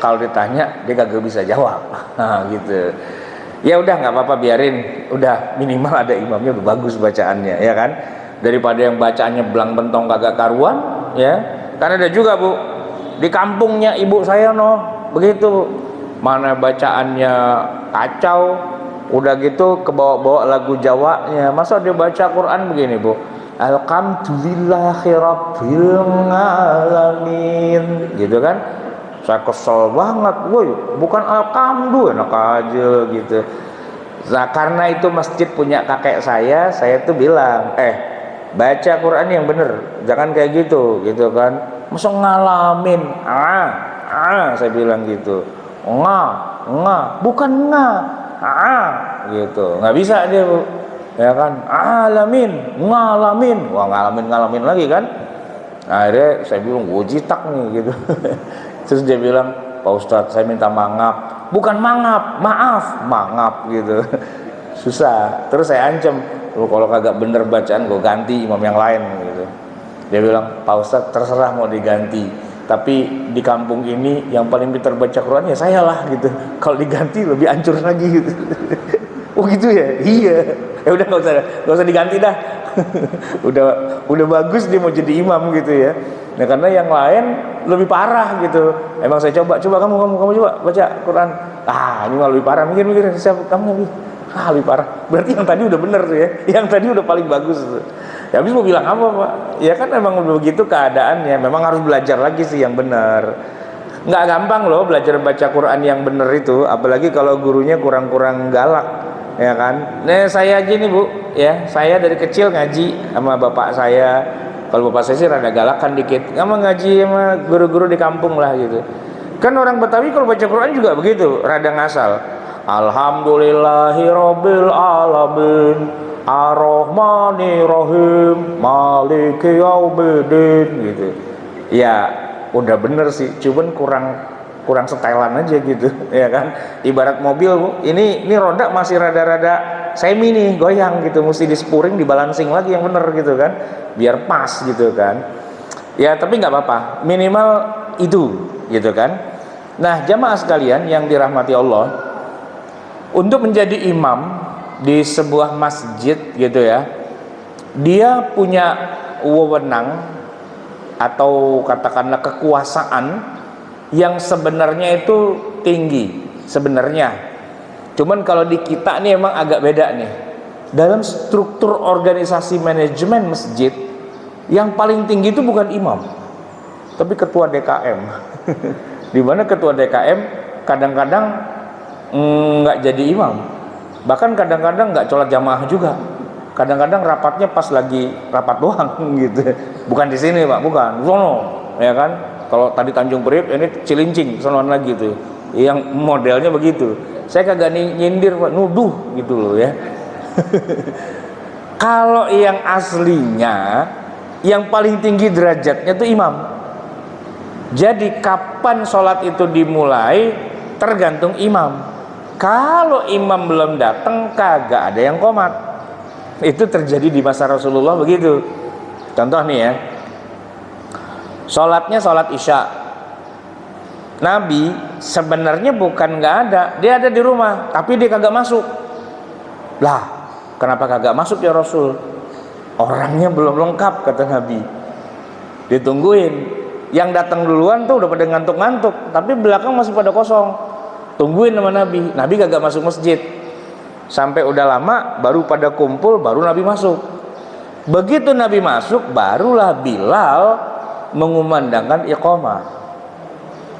kalau ditanya dia kagak bisa jawab. Nah, gitu. Ya udah nggak apa-apa, biarin, udah minimal ada imamnya udah bagus bacaannya, ya kan, daripada yang bacaannya belang bentong kagak karuan, ya. Karena ada juga Bu di kampungnya ibu saya begitu, mana bacaannya kacau, udah gitu kebawa-bawa lagu Jawanya, masa dia baca Quran begini Bu, alhamdulillahirabbil alamin gitu kan. Saya kesel banget, woi, bukan alhamdulillah, enak aja gitu. Nah, karena itu masjid punya kakek saya tuh bilang, baca Quran yang bener, jangan kayak gitu kan. Masa ngalamin, saya bilang gitu, bukan gitu, nggak bisa dia Bu, ya kan, alamin, ngalamin, wah ngalamin lagi kan. Nah, akhirnya saya bilang gue jitak nih gitu. Terus dia bilang, Pak Ustadz saya minta mangap. Bukan mangap, mangap gitu. Susah. Terus saya ancam, lu kalau kagak bener bacaan gue ganti imam yang lain gitu. Dia bilang, Pak Ustadz terserah mau diganti, tapi di kampung ini yang paling pintar baca Quran ya saya lah gitu. Kalau diganti lebih hancur lagi gitu. Oh gitu ya? Iya. Ya udah nggak usah diganti dah. udah bagus dia mau jadi imam gitu ya. Nah karena yang lain lebih parah gitu. Emang saya coba kamu coba baca Quran. Ini malah lebih parah. Mikir siapa kamu lebih parah. Berarti yang tadi udah bener tuh ya. Yang tadi udah paling bagus tuh. Ya habis mau bilang apa Pak? Ya kan emang begitu keadaannya. Memang harus belajar lagi sih yang benar. Nggak gampang loh belajar baca Quran yang benar itu. Apalagi kalau gurunya kurang galak. Ya kan, nah saya aja nih Bu, ya saya dari kecil ngaji sama bapak saya. Kalau bapak saya sih rada galakan dikit, sama ngaji sama guru-guru di kampung lah gitu. Kan orang Betawi kalau baca Quran juga begitu, rada ngasal. Alhamdulillahirabbil alamin, arrahmanirrahim, maliki yaumiddin gitu. Ya udah bener sih, cuman kurang setelan aja gitu ya kan. Ibarat mobil Bu, ini roda masih rada-rada semi nih goyang gitu, mesti dispuring, dibalancing lagi yang bener gitu kan, biar pas gitu kan. Ya tapi nggak apa-apa, minimal itu gitu kan. Nah jamaah sekalian yang dirahmati Allah, untuk menjadi imam di sebuah masjid gitu ya, dia punya wewenang atau katakanlah kekuasaan yang sebenarnya itu tinggi sebenarnya. Cuman kalau di kita nih emang agak beda nih. Dalam struktur organisasi manajemen masjid, yang paling tinggi itu bukan imam, tapi ketua DKM. Di mana ketua DKM kadang-kadang nggak jadi imam, bahkan kadang-kadang nggak sholat jamaah juga. Kadang-kadang rapatnya pas lagi rapat doang gitu. Bukan di sini Pak, bukan, sono, ya kan. Kalau tadi Tanjung Priok, ini Cilincing, sonoan lagi tuh. Yang modelnya begitu. Saya kagak nyindir Pak, nuduh gitu loh ya. Kalau yang aslinya, yang paling tinggi derajatnya itu imam. Jadi kapan sholat itu dimulai tergantung imam. Kalau imam belum datang, kagak ada yang qomat. Itu terjadi di masa Rasulullah begitu. Contoh nih ya, sholatnya sholat isya, Nabi sebenarnya bukan nggak ada, dia ada di rumah, tapi dia kagak masuk. Lah, kenapa kagak masuk ya Rasul? Orangnya belum lengkap kata Nabi. Ditungguin, yang datang duluan tuh udah pada ngantuk-ngantuk, tapi belakang masih pada kosong. Tungguin sama Nabi. Nabi kagak masuk masjid. Sampai udah lama, baru pada kumpul, baru Nabi masuk. Begitu Nabi masuk, barulah Bilal mengumandangkan iqamah.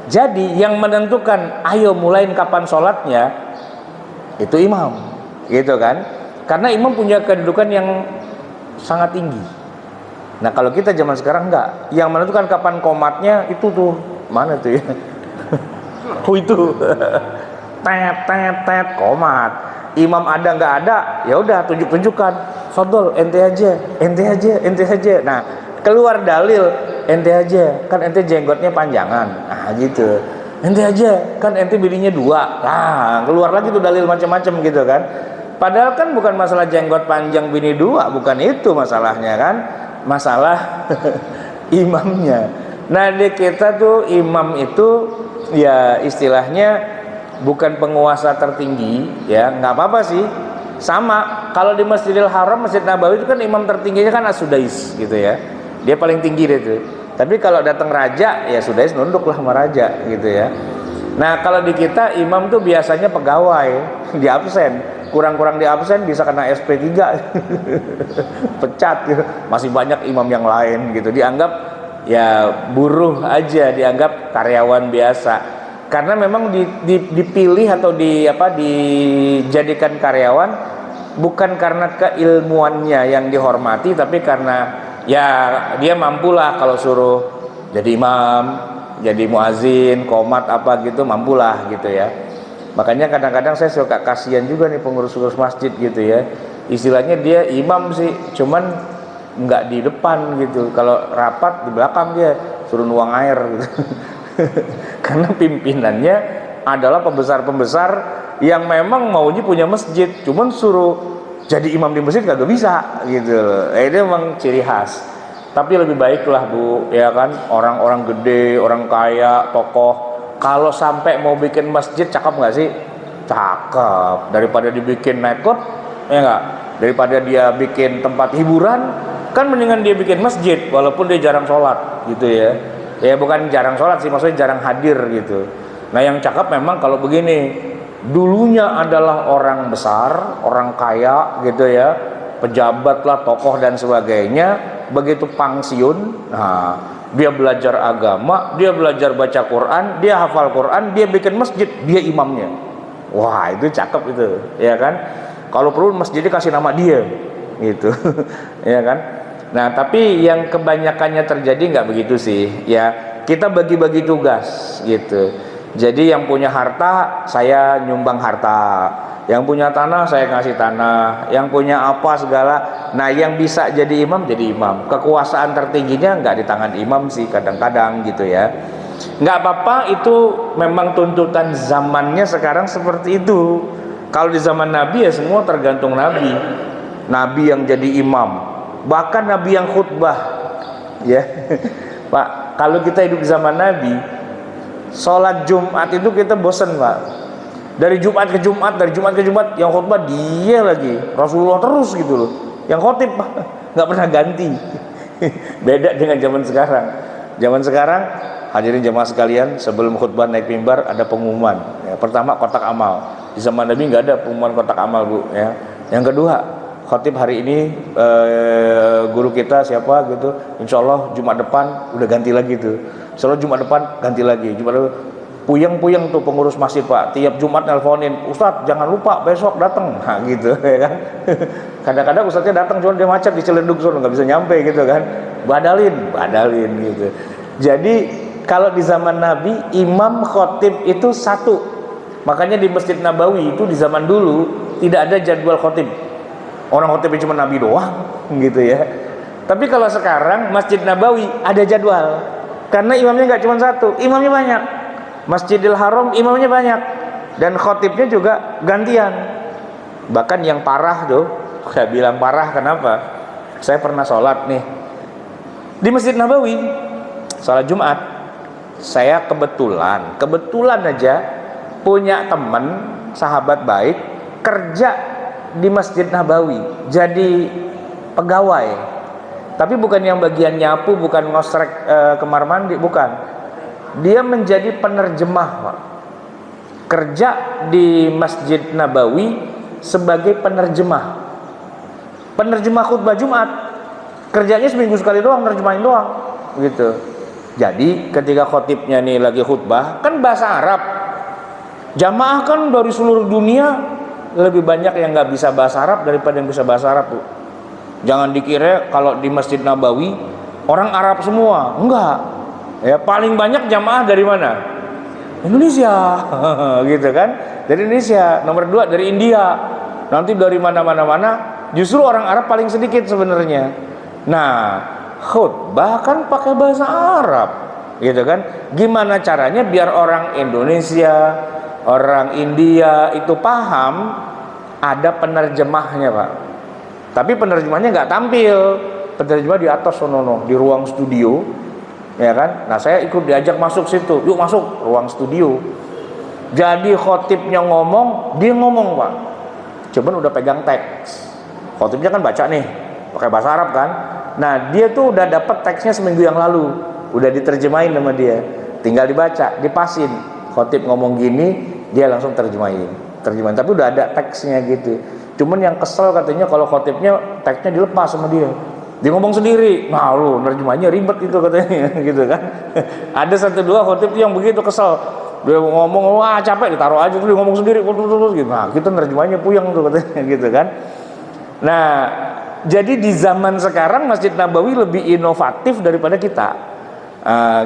Jadi yang menentukan ayo mulain kapan sholatnya itu imam, gitu kan? Karena imam punya kedudukan yang sangat tinggi. Nah kalau kita zaman sekarang enggak, yang menentukan kapan qomatnya itu tuh mana tuh ya? Itu tet qomat. Imam ada nggak ada, ya udah tunjukkan. Fadol ente aja. Nah keluar dalil, ente aja, kan ente jenggotnya panjangan, gitu. Ente aja, kan ente bininya 2. Nah keluar lagi tuh dalil macam-macam gitu kan. Padahal kan bukan masalah jenggot panjang bini 2, bukan itu masalahnya kan. Masalah imamnya. Nah di kita tuh imam itu ya istilahnya bukan penguasa tertinggi, ya nggak apa-apa sih. Sama kalau di Masjidil Haram, Masjid Nabawi itu kan imam tertingginya kan As-Sudais gitu ya. Dia paling tinggi deh tuh. Tapi kalau datang raja ya Sudais nunduklah sama raja gitu ya. Nah kalau di kita imam tuh biasanya pegawai, di absen, kurang-kurang di absen bisa kena SP3 pecat gitu. Masih banyak imam yang lain gitu, dianggap ya buruh aja, dianggap karyawan biasa. Karena memang dipilih atau dijadikan karyawan bukan karena keilmuannya yang dihormati, tapi karena ya dia mampulah kalau suruh jadi imam, jadi muazin, qomat apa gitu, mampulah gitu ya. Makanya kadang-kadang saya suka kasihan juga nih pengurus-pengurus masjid gitu ya, istilahnya dia imam sih, cuman nggak di depan gitu. Kalau rapat di belakang dia suruh nuang air gitu. Karena pimpinannya adalah pembesar-pembesar yang memang maunya punya masjid, cuman suruh jadi imam di masjid kagak bisa gitu loh. Ini memang ciri khas. Tapi lebih baiklah Bu, ya kan, orang-orang gede, orang kaya, tokoh, kalau sampai mau bikin masjid, cakep nggak sih? Cakep. Daripada dibikin nekot, ya nggak? Daripada dia bikin tempat hiburan, kan mendingan dia bikin masjid, walaupun dia jarang sholat, gitu ya. Ya bukan jarang sholat sih, maksudnya jarang hadir gitu. Nah yang cakep memang kalau begini, dulunya adalah orang besar, orang kaya, gitu ya, pejabat lah, tokoh dan sebagainya. Begitu pensiun, nah dia belajar agama, dia belajar baca Quran, dia hafal Quran, dia bikin masjid, dia imamnya. Wah itu cakep itu, ya kan? Kalau perlu masjidnya kasih nama dia, gitu, ya kan? Nah tapi yang kebanyakannya terjadi nggak begitu sih, ya kita bagi-bagi tugas, gitu. Jadi yang punya harta saya nyumbang harta, yang punya tanah saya ngasih tanah, yang punya apa segala. Nah yang bisa jadi imam jadi imam. Kekuasaan tertingginya nggak di tangan imam sih kadang-kadang gitu ya. Nggak apa-apa, itu memang tuntutan zamannya sekarang seperti itu. Kalau di zaman Nabi ya semua tergantung Nabi. Nabi yang jadi imam, bahkan Nabi yang khutbah, ya Pak. Kalau kita hidup di zaman Nabi, sholat Jumat itu kita bosan Pak. Dari Jumat ke Jumat, dari Jumat ke Jumat, yang khutbah dia lagi, Rasulullah terus gitu loh. Yang khotib Pak, nggak pernah ganti. Beda dengan zaman sekarang. Zaman sekarang, hadirin jemaah sekalian, sebelum khutbah naik mimbar ada pengumuman. Ya, pertama kotak amal. Di zaman Nabi nggak ada pengumuman kotak amal Bu. Ya. Yang kedua, khotib hari ini guru kita siapa gitu. Insya Allah Jumat depan udah ganti lagi tuh. Insya Allah Jumat depan ganti lagi. Jumat depan, puyeng-puyeng tuh pengurus masjid Pak, tiap Jumat nelponin, Ustadz jangan lupa besok datang, nah gitu ya kan. Kadang-kadang Ustadznya datang cuma dia macet di Ciledug sono nggak bisa nyampe gitu kan, badalin gitu. Jadi kalau di zaman Nabi imam khotib itu satu, makanya di Masjid Nabawi itu di zaman dulu tidak ada jadwal khotib, orang khotibnya cuma Nabi doang gitu ya. Tapi kalau sekarang Masjid Nabawi ada jadwal, karena imamnya nggak cuma satu, imamnya banyak. Masjidil Haram imamnya banyak dan khotibnya juga gantian. Bahkan yang parah tuh, saya bilang parah kenapa? Saya pernah sholat nih di Masjid Nabawi, sholat Jumat. Saya kebetulan aja punya teman sahabat baik kerja di Masjid Nabawi, jadi pegawai. Tapi bukan yang bagian nyapu, bukan ngosrek kamar mandi, bukan. Dia menjadi penerjemah Pak. Kerja di Masjid Nabawi sebagai penerjemah khutbah Jumat. Kerjanya seminggu sekali doang, nerjemahin doang gitu. Jadi ketika khotibnya nih lagi khutbah, kan bahasa Arab. Jamaah kan dari seluruh dunia, lebih banyak yang nggak bisa bahasa Arab daripada yang bisa bahasa Arab Bu. Jangan dikira kalau di Masjid Nabawi orang Arab semua, enggak. Ya paling banyak jamaah dari mana? Indonesia, gitu kan? Dari Indonesia. Nomor 2 dari India. Nanti dari mana-mana. Justru orang Arab paling sedikit sebenarnya. Nah, khutbah kan pakai bahasa Arab, gitu kan? Gimana caranya biar orang Indonesia, orang India itu paham? Ada penerjemahnya Pak. Tapi penerjemahnya nggak tampil. Penerjemah di atas sonono, di ruang studio. Ya kan? Nah saya ikut diajak masuk situ, yuk masuk ruang studio. Jadi khotibnya ngomong, dia ngomong Pak. Cuman udah pegang teks. Khotibnya kan baca nih, pakai bahasa Arab kan. Nah dia tuh udah dapat teksnya seminggu yang lalu, udah diterjemahin sama dia. Tinggal dibaca, dipasin. Khotib ngomong gini, dia langsung terjemahin. Tapi udah ada teksnya gitu. Cuman yang kesel katanya kalau khotibnya teksnya dilepas sama dia. Dia ngomong sendiri, nah lu nerjemahnya ribet itu katanya, gitu kan. Ada 1-2 khotib yang begitu kesel, dia ngomong wah capek, ditaruh aja tuh, dia ngomong sendiri gitu. Nah kita nerjemahnya puyeng tuh katanya, gitu kan. Nah jadi di zaman sekarang Masjid Nabawi lebih inovatif daripada kita,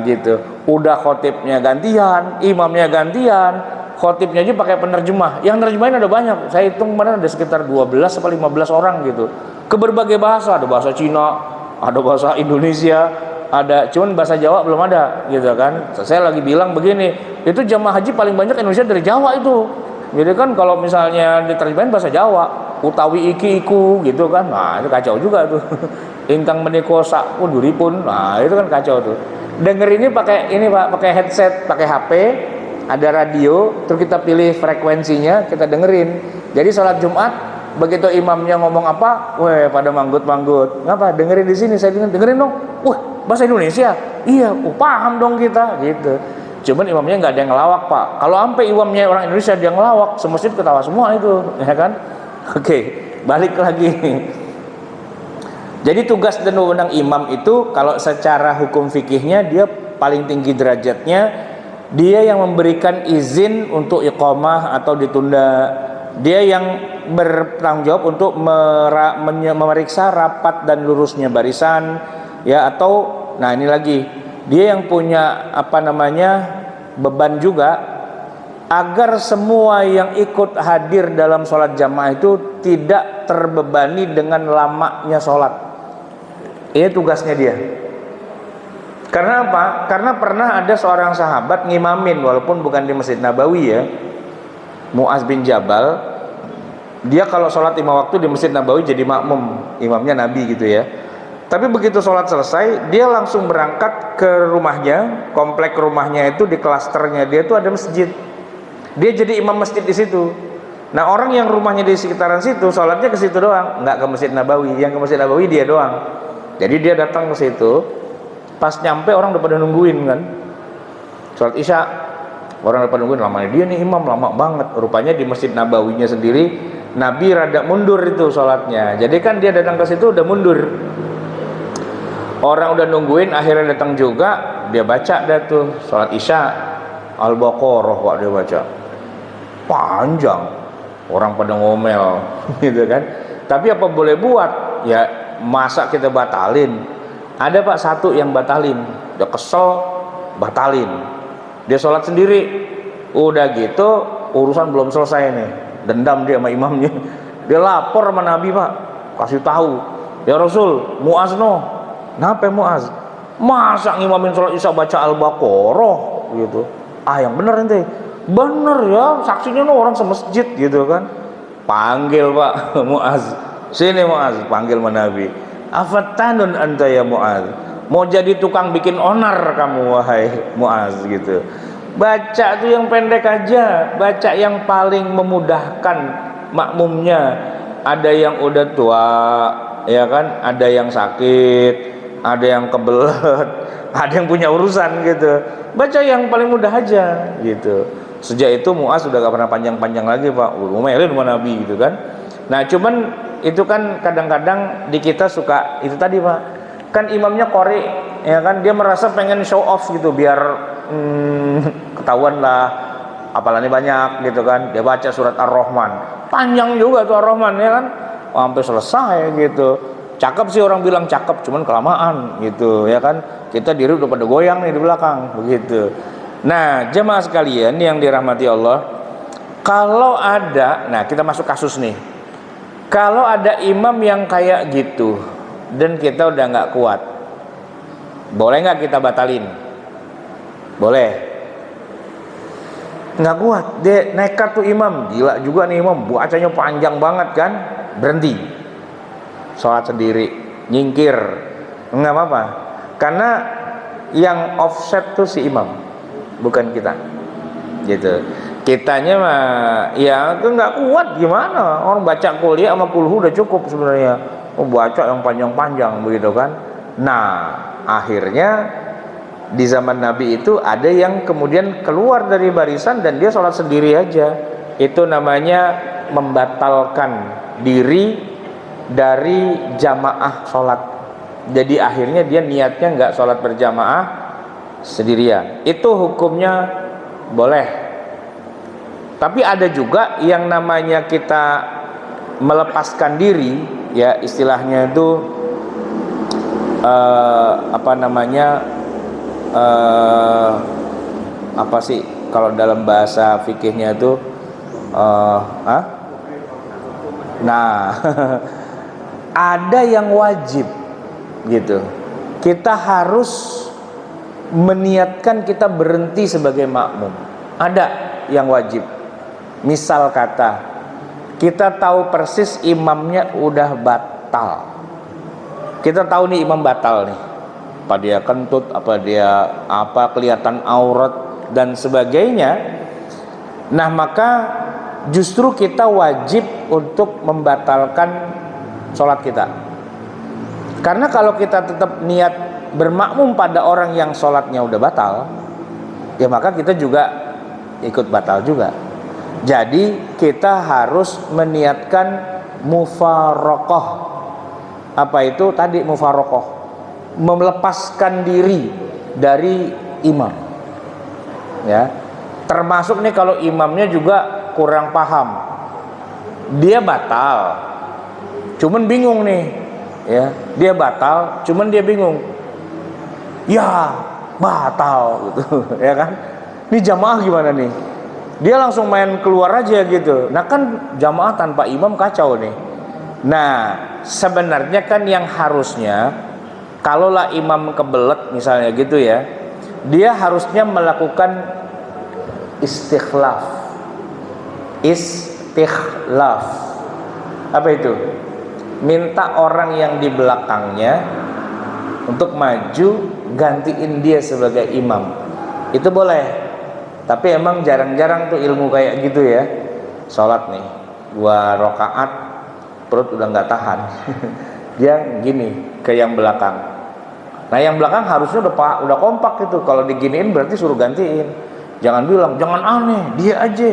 gitu. Udah khotibnya gantian, imamnya gantian, khotibnya aja pakai penerjemah. Yang nerjemahin ada banyak. Saya hitung kemarin ada sekitar 12 sampai 15 orang gitu. Ke berbagai bahasa, ada bahasa Cina, ada bahasa Indonesia, ada cuman bahasa Jawa belum ada gitu kan. Saya lagi bilang begini, itu jamaah haji paling banyak Indonesia dari Jawa itu. Jadi kan kalau misalnya diterjemahin bahasa Jawa, utawi iki iku gitu kan. Nah, itu kacau juga tuh. Ingkang menika sak punduripun. Nah, itu kan kacau tuh. Denger ini pakai ini Pak, pakai headset, pakai HP, ada radio, terus kita pilih frekuensinya, kita dengerin. Jadi sholat Jumat, begitu imamnya ngomong apa, weh pada manggut-manggut. Ngapa? Dengerin di sini, saya dengerin dong. Wah, bahasa Indonesia. Iya, paham dong kita, gitu. Cuman imamnya nggak ada yang ngelawak Pak. Kalau sampai imamnya orang Indonesia dia ngelawak, semasjid ketawa semua itu, ya kan? Oke, balik lagi. Jadi tugas dan wewenang imam itu kalau secara hukum fikihnya dia paling tinggi derajatnya, dia yang memberikan izin untuk iqamah atau ditunda, dia yang bertanggung jawab untuk memeriksa rapat dan lurusnya barisan, ya, atau nah ini lagi dia yang punya beban juga agar semua yang ikut hadir dalam sholat jamaah itu tidak terbebani dengan lamanya sholat. Ini tugasnya dia. Karena apa? Karena pernah ada seorang sahabat ngimamin, walaupun bukan di Masjid Nabawi ya, Mu'az bin Jabal. Dia kalau sholat 5 waktu di Masjid Nabawi jadi makmum, imamnya Nabi gitu ya. Tapi begitu sholat selesai, dia langsung berangkat ke rumahnya. Komplek rumahnya itu di klasternya dia itu ada masjid. Dia jadi imam masjid di situ. Nah, orang yang rumahnya di sekitaran situ sholatnya ke situ doang, nggak ke Masjid Nabawi. Yang ke Masjid Nabawi dia doang. Jadi dia datang ke situ, pas nyampe orang udah pada nungguin kan. Sholat Isya, orang udah pada nungguin, lamanya dia nih imam, lama banget. Rupanya di Masjid Nabawinya sendiri Nabi rada mundur itu sholatnya. Jadi kan dia datang ke situ udah mundur. Orang udah nungguin, akhirnya datang juga, dia baca dah tuh sholat Isya Al-Baqarah Pak, dia baca. Panjang. Orang pada ngomel gitu kan. Tapi apa boleh buat? Ya masa kita batalin? Ada Pak satu yang batalin, dia kesel, batalin. Dia sholat sendiri. Udah gitu urusan belum selesai nih, dendam dia sama imamnya. Dia lapor sama Nabi Pak, kasih tahu, ya Rasul, Mu'az no. Kenapa Mu'az? Masa ngimamin sholat Isya baca Al-Baqarah gitu? Ah yang bener ente. Bener ya, saksinya no orang semasjid gitu kan. Panggil Pak Mu'az. Sini Mu'az, panggil sama Nabi. Afattanun anta ya Mu'az, mau jadi tukang bikin onar kamu wahai Mu'az gitu. Baca tuh yang pendek aja, baca yang paling memudahkan makmumnya. Ada yang udah tua ya kan, ada yang sakit, ada yang kebelet, ada yang punya urusan gitu. Baca yang paling mudah aja gitu. Sejak itu Mu'az sudah gak pernah panjang-panjang lagi Pak, ngomelin sama Nabi gitu kan. Nah cuman itu kan kadang-kadang di kita suka itu tadi Pak, kan imamnya qori ya kan, dia merasa pengen show off gitu biar ketahuan lah hafalannya banyak gitu kan. Dia baca surat Ar-Rahman, panjang juga tuh Ar-Rahman ya kan, sampai selesai gitu. Cakep sih, orang bilang cakep, cuman kelamaan gitu ya kan. Kita diri udah pada goyang nih di belakang begitu. Nah jemaah sekalian yang dirahmati Allah, kalau ada, nah kita masuk kasus nih. Kalau ada imam yang kayak gitu dan kita udah nggak kuat, boleh nggak kita batalin? Boleh. Nggak kuat, dia nekat tuh imam, gila juga nih imam, bacanya panjang banget kan, berhenti, sholat sendiri, nyingkir, nggak apa-apa, karena yang offset tuh si imam, bukan kita, gitu. Kitanya mah ya nggak kuat gimana, orang baca kuliah sama kulhu udah cukup sebenarnya, baca yang panjang-panjang begitu kan. Nah akhirnya di zaman Nabi itu ada yang kemudian keluar dari barisan dan dia sholat sendiri aja. Itu namanya membatalkan diri dari jamaah sholat. Jadi akhirnya dia niatnya nggak sholat berjamaah sendirian. Itu hukumnya boleh. Tapi ada juga yang namanya kita melepaskan diri, ya istilahnya itu kalau dalam bahasa fikihnya itu nah ada yang wajib gitu. Kita harus meniatkan kita berhenti sebagai makmum. Ada yang wajib. Misal kata kita tahu persis imamnya udah batal. Kita tahu nih imam batal nih. Apa dia kentut, apa dia kelihatan aurat dan sebagainya. Nah, maka justru kita wajib untuk membatalkan sholat kita. Karena kalau kita tetap niat bermakmum pada orang yang sholatnya udah batal, ya maka kita juga ikut batal juga. Jadi kita harus meniatkan mufarokoh. Apa itu tadi mufarokoh? Melepaskan diri dari imam, ya. Termasuk nih kalau imamnya juga kurang paham, dia batal, cuman bingung nih, ya. Dia batal, cuman dia bingung, ya batal, gitu, ya kan? Ini jamaah gimana nih? Dia langsung main keluar aja gitu. Nah kan jamaah tanpa imam kacau nih. Nah sebenarnya kan yang harusnya, kalaulah imam kebelet misalnya gitu ya, dia harusnya melakukan istikhlaf. Istikhlaf apa itu? Minta orang yang di belakangnya untuk maju gantiin dia sebagai imam. Itu boleh. Tapi emang jarang-jarang tuh ilmu kayak gitu ya. Sholat nih 2 rakaat perut udah nggak tahan. Dia gini ke yang belakang. Nah yang belakang harusnya udah kompak gitu. Kalau diginiin berarti suruh gantiin. Jangan bilang jangan aneh, dia aja.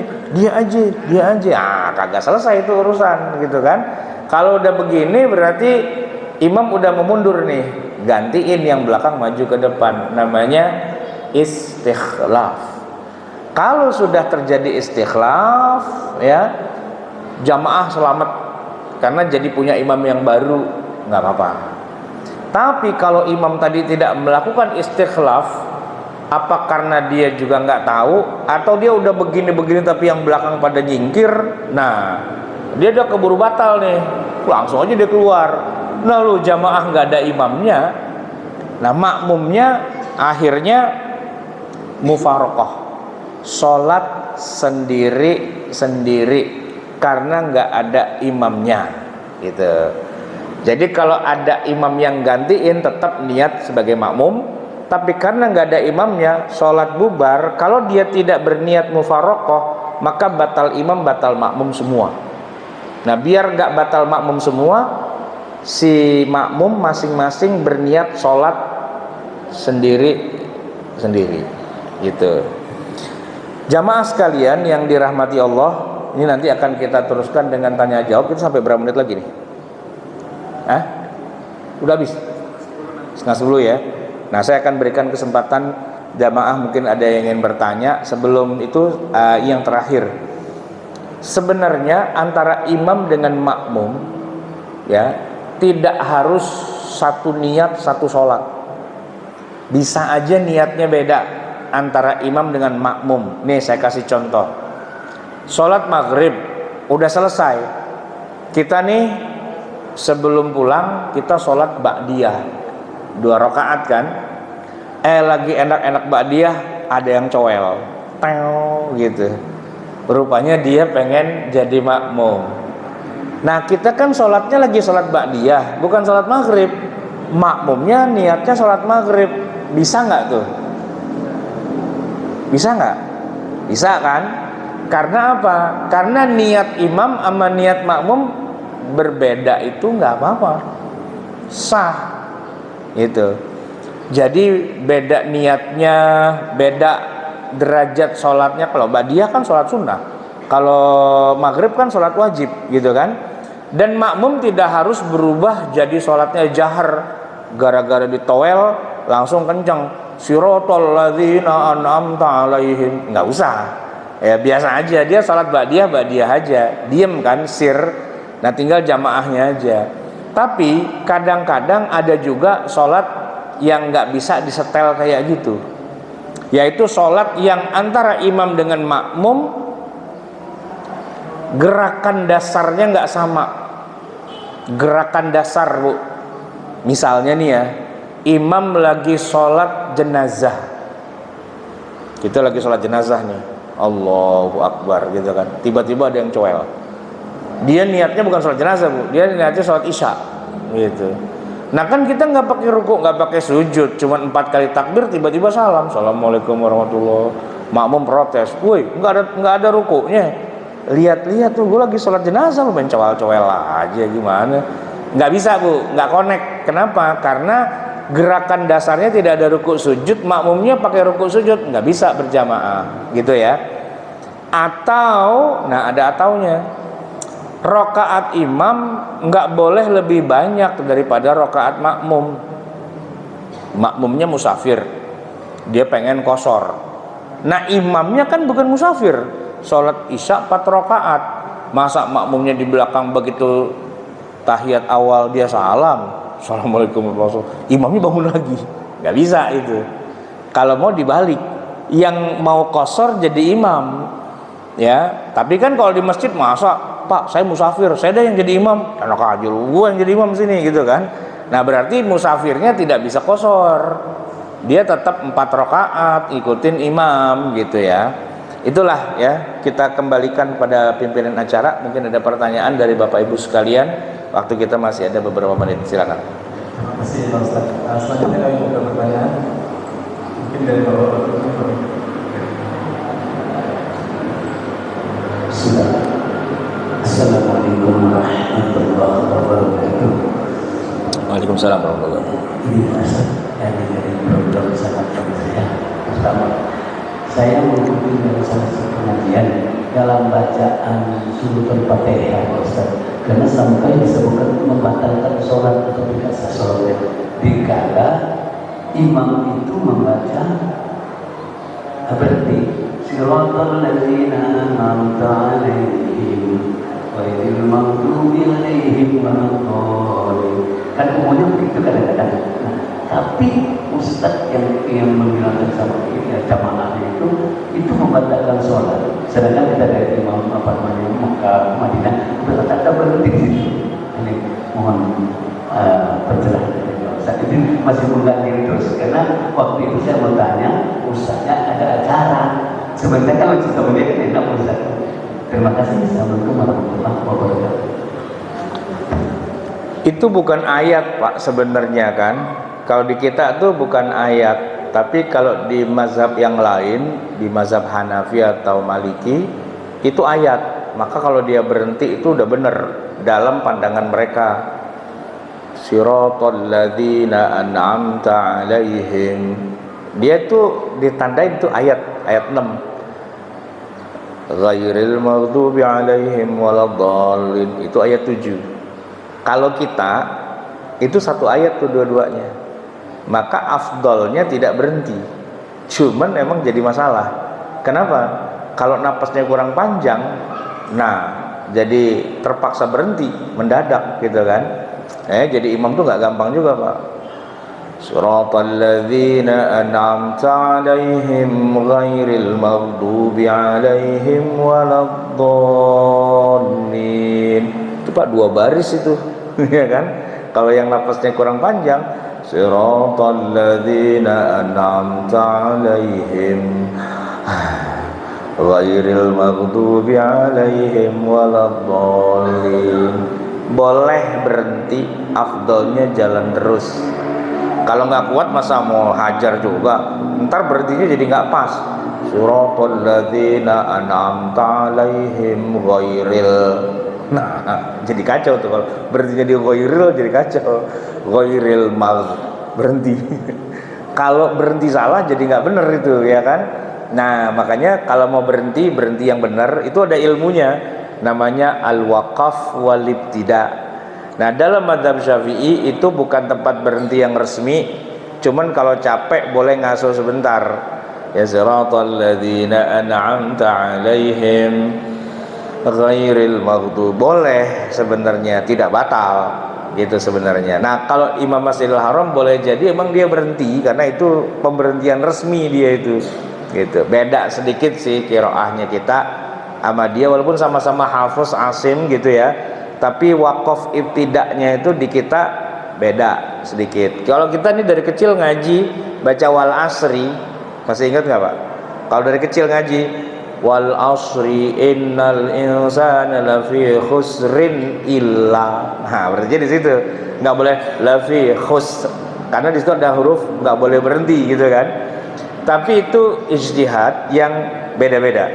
Ah kagak selesai itu urusan gitu kan. Kalau udah begini berarti imam udah memundur nih, gantiin yang belakang maju ke depan. Namanya istikhlaf. Kalau sudah terjadi istikhlaf, ya jamaah selamat karena jadi punya imam yang baru, nggak apa-apa. Tapi kalau imam tadi tidak melakukan istikhlaf, apa karena dia juga nggak tahu, atau dia udah begini-begini tapi yang belakang pada nyingkir, nah dia udah keburu batal nih, langsung aja dia keluar. Nah lu jamaah nggak ada imamnya, nah makmumnya akhirnya mufarokoh, sholat sendiri karena nggak ada imamnya, gitu. Jadi kalau ada imam yang gantiin tetap niat sebagai makmum, tapi karena nggak ada imamnya, sholat bubar. Kalau dia tidak berniat mufarokoh, maka batal imam, batal makmum semua. Nah biar nggak batal makmum semua, si makmum masing-masing berniat sholat sendiri, gitu. Jamaah sekalian yang dirahmati Allah, ini nanti akan kita teruskan dengan tanya jawab. Kita sampai berapa menit lagi nih? Udah habis? 9:30 ya. Nah saya akan berikan kesempatan jamaah, mungkin ada yang ingin bertanya. Sebelum itu yang terakhir, sebenarnya antara imam dengan makmum, ya tidak harus satu niat satu sholat. Bisa aja niatnya beda antara imam dengan makmum. Nih saya kasih contoh. Sholat maghrib udah selesai, kita nih sebelum pulang kita sholat ba'diyah 2 rakaat kan. Lagi enak-enak ba'diyah ada yang cowel gitu. Rupanya dia pengen jadi makmum. Nah kita kan sholatnya lagi sholat ba'diyah, bukan sholat maghrib. Makmumnya niatnya sholat maghrib. Bisa nggak tuh? Bisa nggak? Bisa kan? Karena apa? Karena niat imam sama niat makmum berbeda, itu nggak apa-apa, sah itu. Jadi beda niatnya, beda derajat sholatnya. Kalau ba'diyah kan sholat sunnah, kalau maghrib kan sholat wajib gitu kan. Dan makmum tidak harus berubah jadi sholatnya jahar, gara-gara ditowel langsung kenceng sirotol ladzina an'amta alaihim, nggak usah ya, biasa aja dia sholat ba'diyah aja, diem kan, sir. Nah tinggal jamaahnya aja. Tapi kadang-kadang ada juga sholat yang nggak bisa disetel kayak gitu. yaitu sholat yang antara imam dengan makmum gerakan dasarnya nggak sama. Gerakan dasar, Bu, misalnya nih ya, imam lagi sholat jenazah, kita lagi sholat jenazah nih, Allahu Akbar gitu kan, tiba-tiba ada yang coel, dia niatnya bukan sholat jenazah, Bu, dia niatnya sholat isya gitu. Nah kan kita nggak pakai ruku, nggak pakai sujud, cuma 4 kali takbir, tiba-tiba salam, assalamualaikum warahmatullah, makmum protes, woi nggak ada rukunya, lihat-lihat tuh gue lagi sholat jenazah, lu main cowel-cowel aja gimana? Nggak bisa, Bu, nggak connect. Kenapa? Karena gerakan dasarnya tidak ada ruku sujud, makmumnya pakai ruku sujud, nggak bisa berjamaah gitu ya. Atau, nah ada ataunya, rokaat imam nggak boleh lebih banyak daripada rokaat makmum. Makmumnya musafir, dia pengen qashar. Nah imamnya kan bukan musafir, sholat isya 4 rokaat, masa makmumnya di belakang begitu tahiyat awal dia salam, assalamualaikum warahmatullahi wabarakatuh, imamnya bangun lagi? Nggak bisa itu. Kalau mau dibalik, yang mau qashar jadi imam, ya. Tapi kan kalau di masjid, masa Pak saya musafir, saya dah yang jadi imam, enak aja lu, gua yang jadi imam sini gitu kan. Nah berarti musafirnya tidak bisa qashar, dia tetap 4 rakaat ikutin imam gitu ya. Itulah ya, kita kembalikan pada pimpinan acara. Mungkin ada pertanyaan dari Bapak Ibu sekalian, waktu kita masih ada beberapa menit, silakan. Terima kasih Pak Ustaz. Selanjutnya kami ada pertanyaan mungkin dari Bapak Ibu. Assalamualaikum warahmatullahi wabarakatuh. Waalaikumsalam warahmatullahi wabarakatuh. Ini Ustaz, dari program sangat saya. Pertama, saya mengikuti dari salah satu pengajian dalam bacaan surah Al-Fatihah, Ustaz. Karena sampai disebutkan membatalkan sholat atau tidak sah sholat. Dikala imam itu membaca berarti siratal ladzina an'amta 'alaihim ghairil maghdubi 'alaihim waladdallin. Kan umumnya begitu kadang-kadang. Nah, tapi ustaz yang membilangkan sama kita jamaahnya itu membatalkan sholat. Sedangkan kita dari imam Mekah, Madinah berkata berhenti di situ. Ini mohon pencerahan dari Pak Ustaz. Ini masih mengganti terus karena waktu itu saya mau tanya ustaznya ada acara. Sebenarnya kalau kita melihat enak Ustaz. Terima kasih. Assalamualaikum warahmatullahi wabarakatuh. Itu bukan ayat, Pak, sebenarnya kan. Kalau di kita tuh bukan ayat, tapi kalau di mazhab yang lain, di mazhab Hanafi atau Maliki, itu ayat. Maka kalau dia berhenti itu udah benar dalam pandangan mereka. Siratal ladzina an'amta 'alaihim. Dia tuh ditandain tuh ayat 6. Ghairil maghdubi 'alaihim waladdallin. Itu ayat 7. Kalau kita itu satu ayat tuh dua-duanya. Maka afdolnya tidak berhenti. Cuman emang jadi masalah. Kenapa? Kalau napasnya kurang panjang, nah jadi terpaksa berhenti mendadak gitu kan. Jadi imam tuh nggak gampang juga, Pak. Siratal ladzina an'amta 'alaihim ghairil maghdubi 'alaihim waladdallin. Itu Pak 2 baris itu, ya kan? Kalau yang napasnya kurang panjang, siratal ladzina an'amta 'alaihim ghairil maghdubi 'alaihim waladdallin. Boleh berhenti, afdolnya jalan terus. Kalau nggak kuat masa mau hajar juga, ntar berhentinya jadi nggak pas. Siratal ladzina an'amta 'alaihim ghairil. Nah, jadi kacau tuh kalau berhentinya di ghairil, jadi kacau. Ghairil berhenti. Kalau berhenti salah jadi nggak bener itu, ya kan? Nah, makanya kalau mau berhenti yang benar itu ada ilmunya. Namanya al-waqaf wal ibtida. Nah, dalam mazhab Syafi'i itu bukan tempat berhenti yang resmi, cuman kalau capek boleh ngaso sebentar. Ya siratal ladzina an'amta 'alaihim ghairil maghdub, boleh sebenarnya, tidak batal. gitu sebenarnya. Nah kalau imam Masjidil Haram boleh jadi emang dia berhenti karena itu pemberhentian resmi dia itu, gitu. Beda sedikit sih qiraahnya kita sama dia, walaupun sama-sama Hafiz Asim gitu ya, tapi wakaf ibtidaknya itu di kita beda sedikit. Kalau kita nih dari kecil ngaji baca wal asri, masih ingat nggak Pak? Kalau dari kecil ngaji wal asri innal insana lafi khusrin illa, nah berarti di situ nggak boleh lafi khus, karena di situ ada huruf nggak boleh berhenti gitu kan. Tapi itu ijtihad yang beda-beda.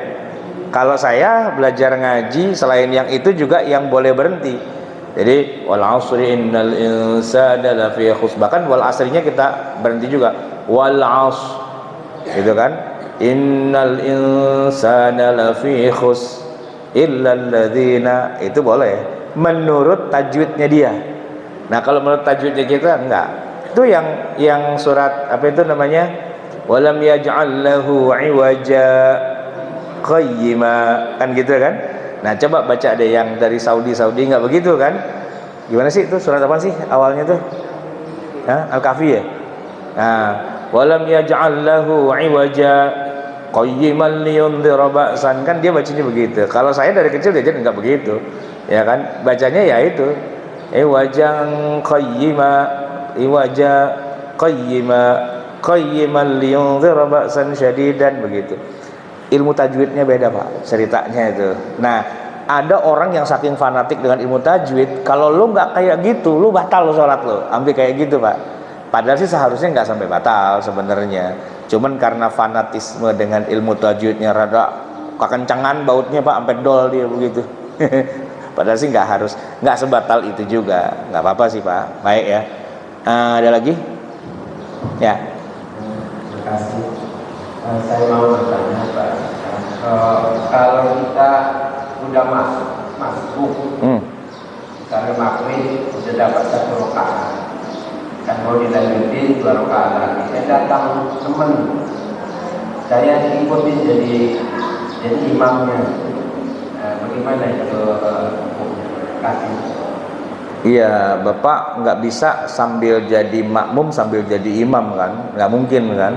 Kalau saya belajar ngaji selain yang itu juga yang boleh berhenti. Jadi wal asri innal insana lafi khus, bahkan wal asrinya kita berhenti juga wal as, gitu kan. Innal insana lafi khus illal ladzina, itu boleh menurut tajwidnya dia. Nah kalau menurut tajwidnya kita enggak. Itu yang surat apa itu namanya? Walam yaj'al lahu 'iwaja qayyima, kan gitu kan. Nah coba baca deh yang dari Saudi enggak begitu kan. Gimana sih itu surat apa sih awalnya tuh? Al-Kahfi ya. Nah, walam yaj'al lahu 'iwaja qayyiman liyundhira ba'san, kan dia bacanya begitu. Kalau saya dari kecil diajar enggak begitu. Ya kan? Bacanya ya itu. Iwajan qayyima, iwaja qayyima, qayyiman liyundhira ba'san syadidan, begitu. Ilmu tajwidnya beda Pak, ceritanya itu. Nah, ada orang yang saking fanatik dengan ilmu tajwid, kalau lu nggak kayak gitu, lu batal lu sholat lu. Ambil kayak gitu Pak. Padahal sih seharusnya nggak sampai batal sebenarnya. Cuman karena fanatisme dengan ilmu tajwidnya rada kekencangan bautnya Pak, sampai dol dia begitu. Padahal sih nggak sebatal itu juga. Nggak apa-apa sih Pak. Baik ya. Ada lagi? Ya. Terima kasih. Saya mau bertanya Pak, kalau kita udah masuk misalnya maghrib sudah dapat 1 rakaat dan mau dilanjutin 2 rakaat lagi, saya datang teman saya ikutin jadi imamnya, bagaimana itu kasih? Iya, Bapak nggak bisa sambil jadi makmum sambil jadi imam kan, nggak mungkin kan.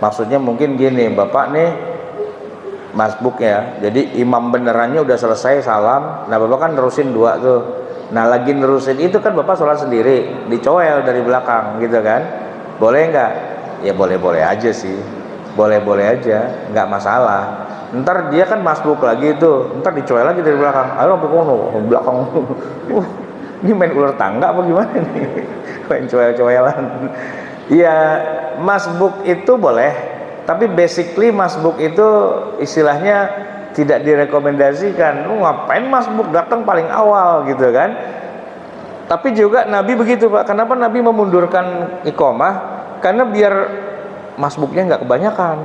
Maksudnya mungkin gini, Bapak nih masbuk ya, jadi imam benerannya udah selesai salam, nah Bapak kan nerusin 2 tuh. Nah lagi nerusin itu kan Bapak sholat sendiri, dicoel dari belakang gitu kan. Boleh nggak? Ya boleh-boleh aja sih, boleh-boleh aja, nggak masalah. Ntar dia kan masbuk lagi tuh, ntar dicoel lagi dari belakang, ayo sampai kono belakang. Ini main ular tangga apa gimana nih? Main coel-coelan. Iya, masbuk itu boleh, tapi basically masbuk itu istilahnya tidak direkomendasikan. Lu ngapain masbuk, datang paling awal gitu kan. Tapi juga Nabi begitu Pak. Kenapa Nabi memundurkan iqamah? Karena biar masbuknya nggak kebanyakan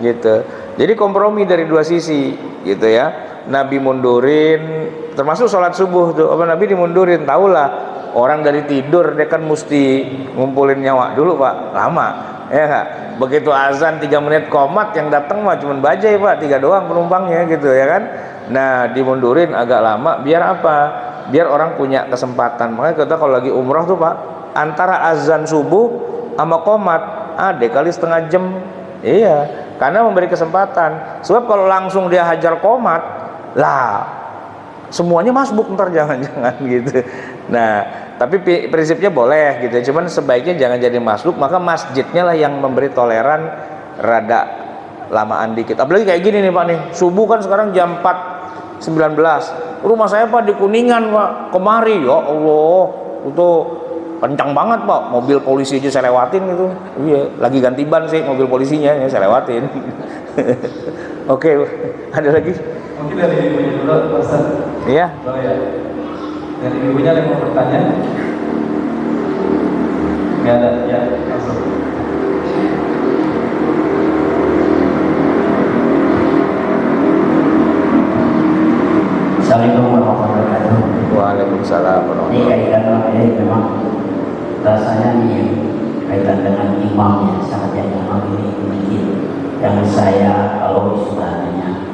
gitu. Jadi kompromi dari 2 sisi gitu ya. Nabi mundurin, termasuk sholat subuh tuh, apa Nabi dimundurin, tahulah orang dari tidur dia kan mesti ngumpulin nyawa dulu Pak, lama ya nggak? Begitu azan 3 menit komat, yang datang mah cuma bajai Pak, 3 doang penumpangnya gitu ya kan. Nah dimundurin agak lama biar apa? Biar orang punya kesempatan. Makanya kita kalau lagi umroh tuh Pak, antara azan subuh sama komat ada kali setengah jam. Iya, karena memberi kesempatan. Sebab kalau langsung dia hajar komat lah semuanya masbuk ntar jangan-jangan gitu. Nah tapi prinsipnya boleh gitu ya, cuman sebaiknya jangan jadi masbuk. Maka masjidnya lah yang memberi toleran rada lamaan dikit. Apalagi kayak gini nih Pak nih, subuh kan sekarang jam 4.19, rumah saya Pak di Kuningan Pak, kemari ya Allah itu kencang banget Pak, mobil polisi aja saya lewatin gitu. Iya, lagi ganti ban sih mobil polisinya ya, saya lewatin. Oke, ada lagi? Mungkin dari ibunya dulu, Pak Ustaz. Iya. Boleh ya? Dari ibunya yang mau bertanya? Nggak ada, ya langsung. Assalamualaikum warahmatullahi wabarakatuh. Waalaikumsalam Ini warahmatullahi kaitan dengan ini memang rasanya nih kaitan dengan imamnya, sangat yang imam ini mungkin yang saya kalau istilahnya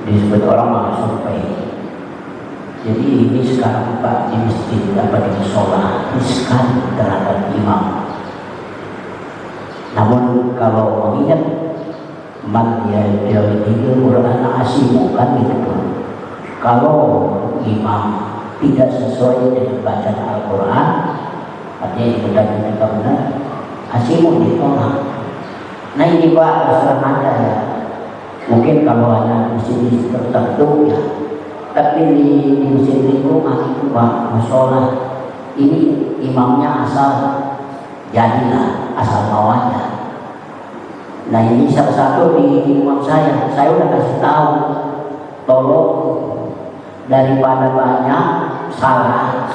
disebut orang masuk baik. Jadi ini sekarang Pak di masjid apa di musola riskan terhadap imam. Namun kalau mengingat man yadil Quran asimu kan gitu. Kalau imam tidak sesuai dengan bacaan Al-Quran, artinya itu benar, asimu ditolak. Nah ini Pak terserah Anda ya. Mungkin kalau hanya masjid tertentu ya, tapi di masjid lingkungan itu Pak musola ini imamnya asal jadilah, asal maunya. Nah ini salah satu di imam saya udah kasih tahu, tolong daripada banyak salah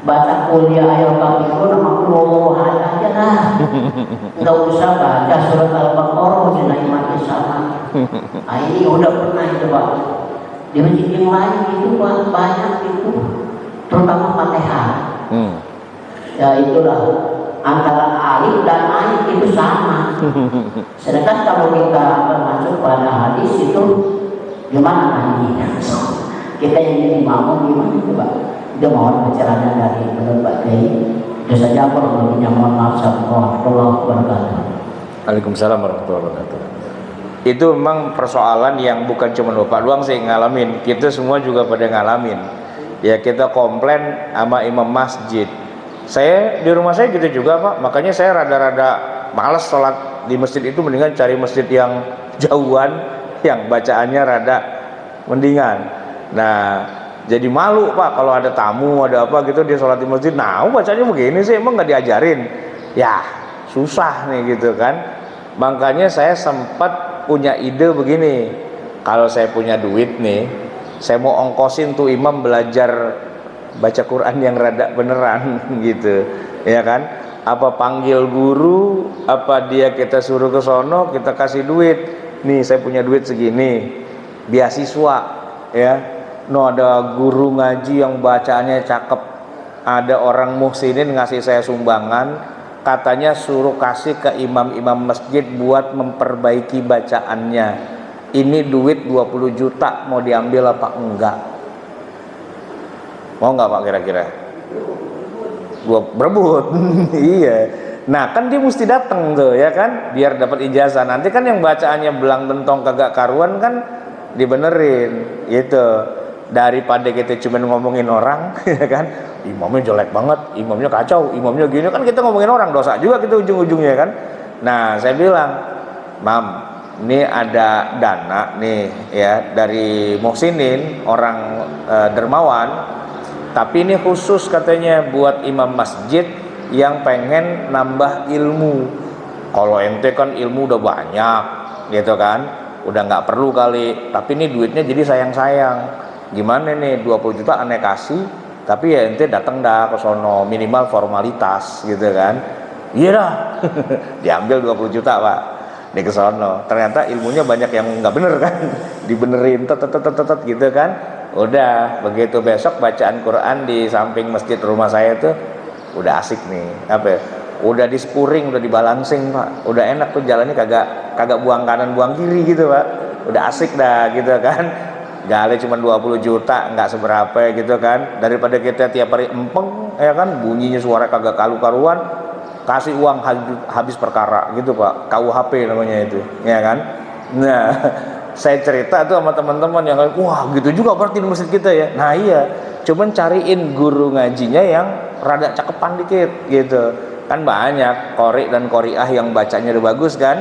baca kuliah ayat Al-Baqarah nama keluhan aja lah, nggak usah baca surat Al-Baqarah dengan imam sama. Nah ini udah pernah itu Pak di masjid yang lain itu Pak banyak itu, terutama Fatihah. Ya itulah antara alif dan alif itu sama. Sedangkan kalau kita masuk pada hadis itu gimana ini? Kita yang jadi makmum gimana itu Pak? Dia mohon pencerahan dari menurut Pak Kiai. Itu saja aku lebihnya mohon maaf. Assalamualaikum warahmatullahi wabarakatuh. Waalaikumsalam warahmatullahi wabarakatuh. Itu memang persoalan yang bukan cuma Bapak doang sih ngalamin, kita semua juga pada ngalamin. Ya kita komplain sama imam masjid. Saya di rumah saya gitu juga Pak, makanya saya rada-rada malas sholat di masjid itu, mendingan cari masjid yang jauhan, yang bacaannya rada mendingan. Nah jadi malu Pak kalau ada tamu ada apa gitu dia sholat di masjid, nah bacanya begini sih, emang nggak diajarin? Ya susah nih gitu kan. Makanya saya sempat punya ide begini, kalau saya punya duit nih, saya mau ongkosin tuh imam belajar baca Quran yang rada beneran gitu, ya kan? Apa panggil guru, apa dia kita suruh ke sono, kita kasih duit. Nih saya punya duit segini, beasiswa, ya. No ada guru ngaji yang bacaannya cakep, ada orang muhsinin ngasih saya sumbangan. Katanya suruh kasih ke imam-imam masjid buat memperbaiki bacaannya. Ini duit 20 juta mau diambil apa enggak? Mau enggak Pak kira-kira? Gua berebut. Iya. Nah kan dia mesti datang tuh ya kan, biar dapat ijazah. Nanti kan yang bacaannya belang bentong kagak karuan kan dibenerin gitu. Daripada kita cuma ngomongin orang ya kan, imamnya jelek banget, imamnya kacau, imamnya gini, kan kita ngomongin orang, dosa juga kita ujung-ujungnya kan. Nah saya bilang, Mam, ini ada dana nih ya dari muhsinin, orang dermawan, tapi ini khusus katanya buat imam masjid yang pengen nambah ilmu. Kalau ente kan ilmu udah banyak gitu kan, udah nggak perlu kali, tapi ini duitnya jadi sayang-sayang. Gimana nih 20 juta aneh kasih, tapi ya ente datang dah ke sono, minimal formalitas gitu kan. Iya dah. Diambil 20 juta Pak, di ke sono. Ternyata ilmunya banyak yang nggak bener kan, dibenerin tet gitu kan. Udah begitu besok bacaan Quran di samping masjid rumah saya tuh udah asik nih, apa ya? Udah dispuring, udah dibalancing Pak, udah enak tuh jalannya, kagak buang kanan buang kiri gitu Pak, udah asik dah gitu kan. Gale cuma 20 juta nggak seberapa gitu kan, daripada kita tiap hari empeng ya kan, bunyinya suara kagak karu-karuan, kasih uang habis perkara gitu Pak, KUHP namanya itu ya kan. Nah saya cerita tuh sama teman-teman yang wah gitu juga berarti di masjid kita ya. Nah iya, cuman cariin guru ngajinya yang rada cakepan dikit gitu kan, banyak qori dan qoriah yang bacanya udah bagus kan,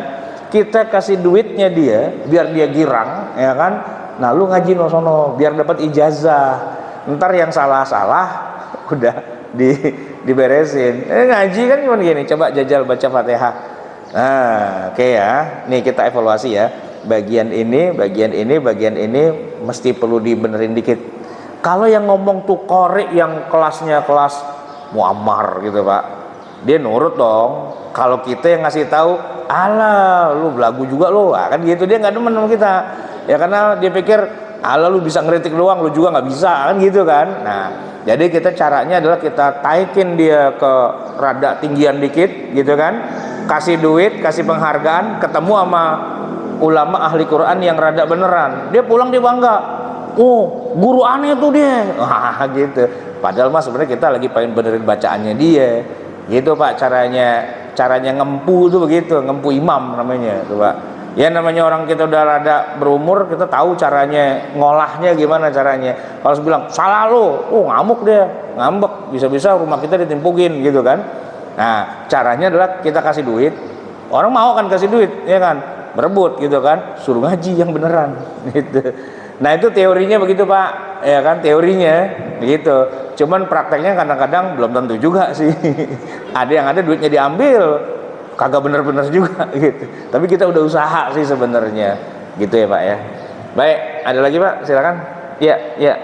kita kasih duitnya dia biar dia girang ya kan. Nah lu ngaji no sono biar dapat ijazah, ntar yang salah-salah udah diberesin. Ngaji kan cuma gini, coba jajal baca Fatihah. Nah oke ya, nih kita evaluasi ya, bagian ini mesti perlu dibenerin dikit. Kalau yang ngomong tuh qori yang kelasnya kelas muammar gitu Pak, dia nurut dong. Kalau kita yang ngasih tahu, alah lu belagu juga lu, kan gitu, dia nggak demen sama kita ya, karena dia pikir alah lu bisa ngeritik doang, lu juga nggak bisa kan gitu kan. Nah jadi kita caranya adalah kita taikin dia ke rada tinggian dikit gitu kan, kasih duit, kasih penghargaan, ketemu sama ulama ahli Quran yang rada beneran, dia pulang dia bangga, oh guru aneh tuh dia. Wah gitu. Padahal mas sebenarnya kita lagi pengen benerin bacaannya dia. Gitu Pak caranya ngempu tuh begitu, ngempu imam namanya tuh Pak. Ya namanya orang kita udah rada berumur, kita tahu caranya ngolahnya gimana caranya. Kalau bilang salah lo, ngamuk dia, ngambek, bisa-bisa rumah kita ditimpukin gitu kan. Nah caranya adalah kita kasih duit, orang mau kan kasih duit, ya kan, berebut gitu kan, suruh ngaji yang beneran gitu. Nah itu teorinya begitu Pak, ya kan teorinya begitu. Cuman prakteknya kadang-kadang belum tentu juga sih. Ada yang ada duitnya diambil, kagak bener-bener juga gitu. Tapi kita udah usaha sih sebenarnya, gitu ya Pak ya. Baik, ada lagi Pak, silakan. Iya, iya.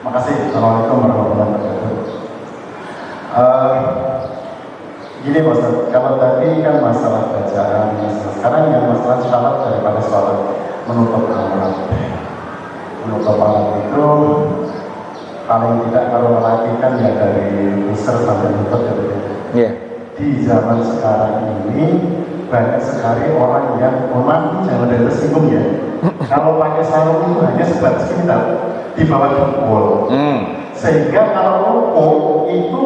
Makasih. Assalamualaikum warahmatullahi wabarakatuh. Gini Pak Ustaz, kalau tadi kan masalah bacaan, sekarang yang masalah syarat daripada sholat menutup aurat. Menutup aurat itu paling tidak kalau lelaki kan ya dari pusar sampai lutut ya. Iya. Di zaman sekarang ini banyak sekali orang yang memang jangan dari tersinggung ya. Kalau pakai sarung itu hanya sebatas kita di bawah jempol. Sehingga kalau rukuk itu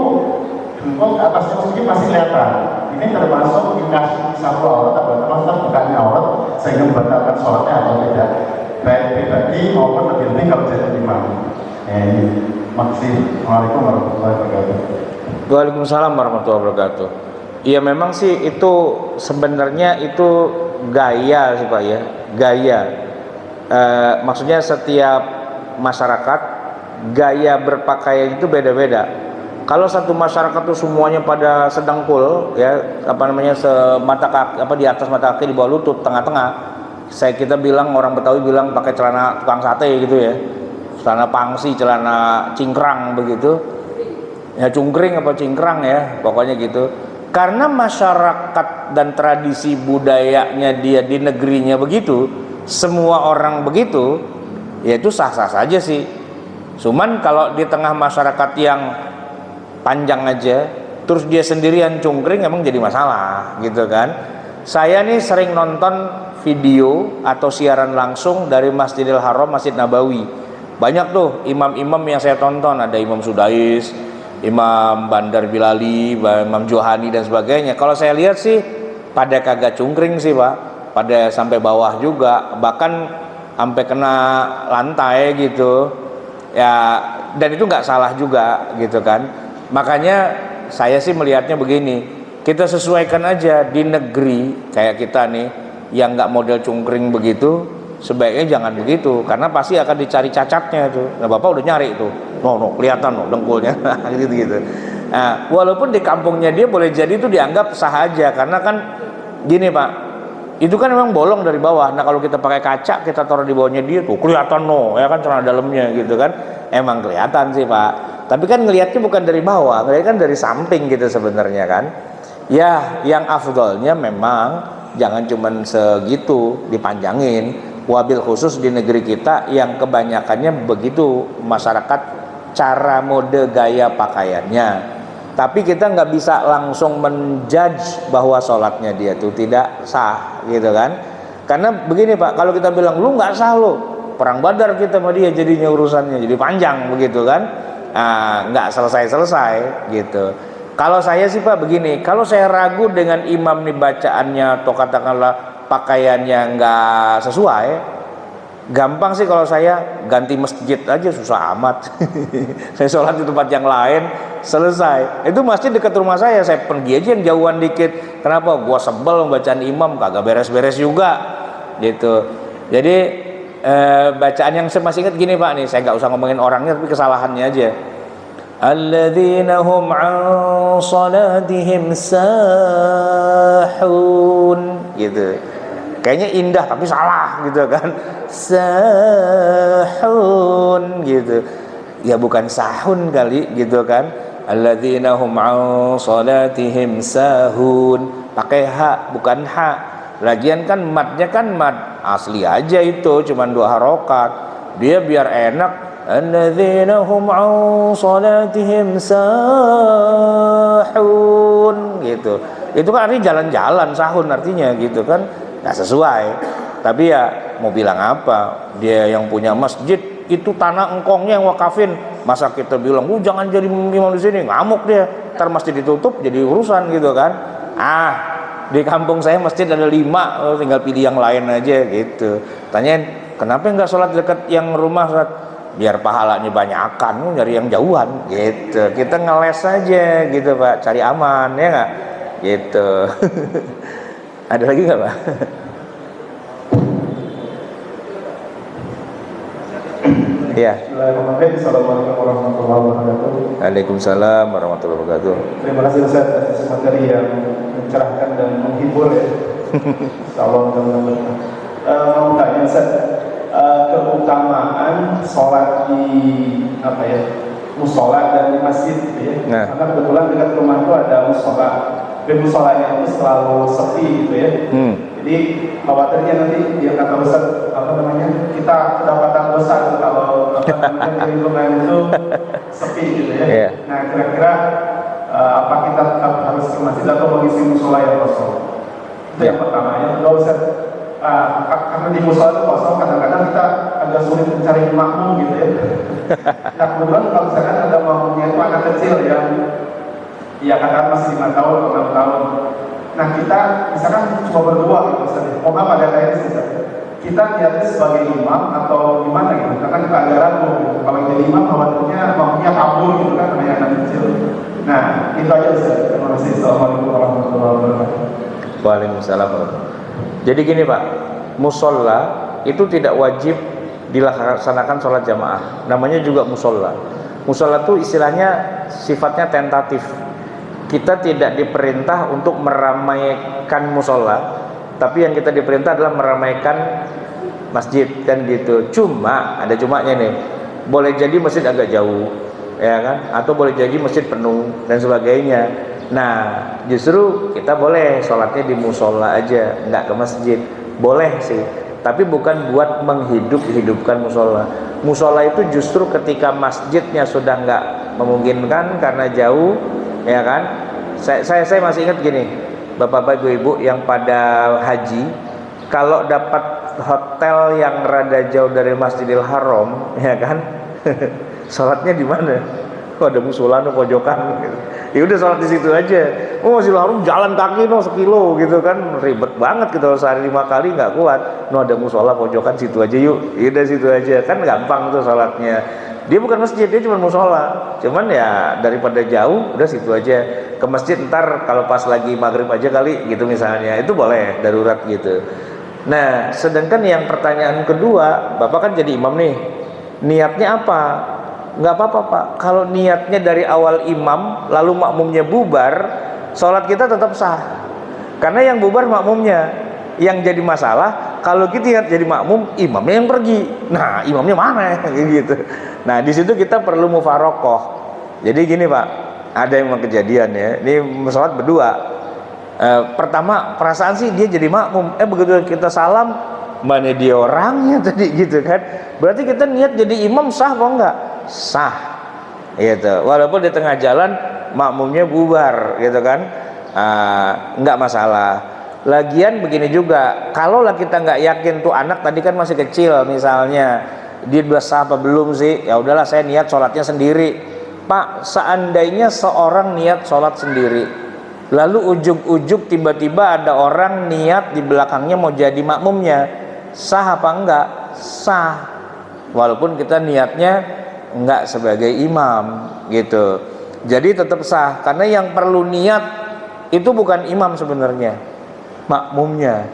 jempol ke atasnya mungkin masih kelihatan. Ini termasuk indikasi satu aurat atau termasuk bukannya aurat sehingga membatalkan sholatnya atau tidak. Baik pribadi maupun lebih-lebih kalau jadi imam. Ini maksud. Assalamualaikum warahmatullahi wabarakatuh. Waalaikumsalam warahmatullahi wabarakatuh. Iya memang sih itu sebenarnya itu gaya sih Pak ya, gaya. Maksudnya setiap masyarakat gaya berpakaian itu beda-beda. Kalau satu masyarakat tuh semuanya pada sedengkul ya, apa namanya semata kaki, apa di atas mata kaki, di bawah lutut, tengah-tengah. Kita bilang orang Betawi bilang pakai celana tukang sate gitu ya, celana pangsi, celana cingkrang begitu. Ya cungkring apa cingkrang ya, pokoknya gitu. Karena masyarakat dan tradisi budayanya dia di negerinya begitu, semua orang begitu, ya itu sah-sah saja sih. Cuman kalau di tengah masyarakat yang panjang aja, terus dia sendirian cungkring, emang jadi masalah gitu kan. Saya nih sering nonton video atau siaran langsung dari Masjidil Haram, Masjid Nabawi. Banyak tuh imam-imam yang saya tonton, ada Imam Sudais, Imam Bandar Bilali, Imam Johani dan sebagainya. Kalau saya lihat sih pada kagak cungkring sih Pak, pada sampai bawah juga, bahkan sampai kena lantai gitu. Ya dan itu nggak salah juga gitu kan. Makanya saya sih melihatnya begini, kita sesuaikan aja di negeri kayak kita nih yang nggak model cungkring begitu, sebaiknya jangan begitu karena pasti akan dicari cacatnya tuh. Nah Bapak udah nyari tuh, no kelihatan no dengkulnya gitu. Nah, walaupun di kampungnya dia boleh jadi itu dianggap sah aja karena kan gini Pak, itu kan memang bolong dari bawah. Nah kalau kita pakai kaca kita taruh di bawahnya dia tuh kelihatan no ya kan celana dalamnya gitu kan, emang kelihatan sih Pak. Tapi kan ngelihatnya bukan dari bawah, ngelihat kan dari samping gitu sebenarnya kan. Ya yang afdolnya memang jangan cuman segitu dipanjangin. Wabil khusus di negeri kita yang kebanyakannya begitu masyarakat cara mode gaya pakaiannya. Tapi kita nggak bisa langsung menjudge bahwa sholatnya dia itu tidak sah gitu kan. Karena begini Pak, kalau kita bilang lu nggak sah lo, perang Badar kita sama dia jadinya urusannya jadi panjang begitu kan. Nah, nggak selesai gitu. Kalau saya sih Pak begini, kalau saya ragu dengan imam nih bacaannya atau katakanlah pakaiannya nggak sesuai, gampang sih kalau saya ganti masjid aja, susah amat. Saya sholat di tempat yang lain, selesai. Itu masjid dekat rumah saya pergi aja yang jauhan dikit. Kenapa? Gua sebel bacaan imam kagak beres-beres juga gitu. Jadi bacaan yang saya masih ingat gini Pak nih, saya nggak usah ngomongin orangnya tapi kesalahannya aja. Alladzina hum an salatihim sahun gitu. Kayaknya indah tapi salah gitu kan. Sahun gitu. Ya bukan sahun kali gitu kan. Alladzina hum an salatihim sahun. Pakai ha bukan ha. Lagian kan matnya kan mat asli aja itu cuman 2 harokat. Dia biar enak. Alladzina hum an salatihim sahun gitu. Itu kan artinya jalan-jalan, sahun artinya gitu kan. Nggak sesuai. Tapi ya mau bilang apa, dia yang punya masjid itu tanah engkongnya yang wakafin. Masa kita bilang, jangan jadi imam di sini, ngamuk dia. Ntar masjid ditutup jadi urusan gitu kan. Di kampung saya masjid ada 5, tinggal pilih yang lain aja gitu. Tanyain, kenapa nggak sholat dekat yang rumah, sholat? Biar pahalanya banyakan, nyari yang jauhan gitu. Kita ngeles aja gitu Pak, cari aman ya nggak gitu. Ada lagi nggak Pak? Iya. Assalamualaikum warahmatullahi wabarakatuh. Waalaikumsalam warahmatullahi wabarakatuh. Terima kasih Ustaz atas materi yang mencerahkan dan menghibur ya. Insyaallah mudah-mudahan. Mau tanya Ustaz, keutamaan sholat di musola dan di masjid gitu ya. Nah. Karena kebetulan dekat rumahku ada musola. Dan musolanya itu selalu sepi gitu ya. Jadi khawatirnya nanti dia kata Ustaz kita kedapatan dosa kalau di rumah itu sepi gitu ya. Yeah. Nah kira-kira apa kita tetap harus ke masjid atau mengisi musola yang kosong? Itu yang pertama. Yang kedua Ustaz, karena di musola itu kosong, kadang-kadang kita agak sulit mencari makmum gitu ya. Nah kebetulan kalau misalkan ada makmumnya itu anak kecil yang katakan masih 5 tahun atau 6 tahun. Nah kita misalkan cuma berdua gitu Ustaz. Maaf ada kayaknya Ustaz. Kita niatnya sebagai imam atau gimana gitu? Karena kita agak ragu gitu. Kalau jadi imam makmumnya kabur gitu kan, namanya anak kecil. Nah itu aja Ustaz. Terima kasih. Assalamualaikum warahmatullahi wabarakatuh. Waalaikumsalam. Jadi gini Pak, musola itu tidak wajib dilaksanakan sholat jamaah. Namanya juga musola. Musola itu istilahnya sifatnya tentatif. Kita tidak diperintah untuk meramaikan musola, tapi yang kita diperintah adalah meramaikan masjid kan gitu. Cuma ada cumanya nih, boleh jadi masjid agak jauh ya kan, atau boleh jadi masjid penuh dan sebagainya. Nah justru kita boleh sholatnya di musola aja, nggak ke masjid. Boleh sih, tapi bukan buat menghidupkan musola. Musola itu justru ketika masjidnya sudah nggak memungkinkan karena jauh ya kan. Saya masih ingat gini, bapak-bapak ibu-ibu yang pada haji, kalau dapat hotel yang rada jauh dari Masjidil Haram ya kan, sholatnya di mana? Ada musola no pojokan gitu. Ya udah sholat di situ aja. Masjidil Haram jalan kaki sekilo gitu kan, ribet banget gitu, sehari 5 kali nggak kuat. Ada musola pojokan, situ aja yuk. Ya udah situ aja kan, gampang tuh sholatnya. Dia bukan masjid, dia cuma musola. Cuman ya daripada jauh, udah situ aja. Ke masjid ntar kalau pas lagi maghrib aja kali gitu misalnya, itu boleh darurat gitu. Nah sedangkan yang pertanyaan kedua, bapak kan jadi imam nih, niatnya apa? Nggak apa-apa Pak, kalau niatnya dari awal imam lalu makmumnya bubar, sholat kita tetap sah. Karena yang bubar makmumnya. Yang jadi masalah kalau kita niat jadi makmum, imamnya yang pergi. Nah imamnya mana gitu. Nah di situ kita perlu mufarokoh. Jadi gini Pak, ada yang kejadian ya, ini sholat berdua. Pertama perasaan sih dia jadi makmum, begitu kita salam, mana dia orangnya tadi gitu kan. Berarti kita niat jadi imam sah apa enggak? Sah gitu. Walaupun di tengah jalan makmumnya bubar gitu kan, enggak masalah. Lagian begini juga, kalau lah kita nggak yakin tuh anak tadi kan masih kecil misalnya, dia udah sah apa belum sih, ya udahlah saya niat sholatnya sendiri. Pak, seandainya seorang niat sholat sendiri, lalu ujug-ujug tiba-tiba ada orang niat di belakangnya mau jadi makmumnya, sah apa enggak? Sah, walaupun kita niatnya enggak sebagai imam gitu. Jadi tetap sah, karena yang perlu niat itu bukan imam sebenarnya, makmumnya.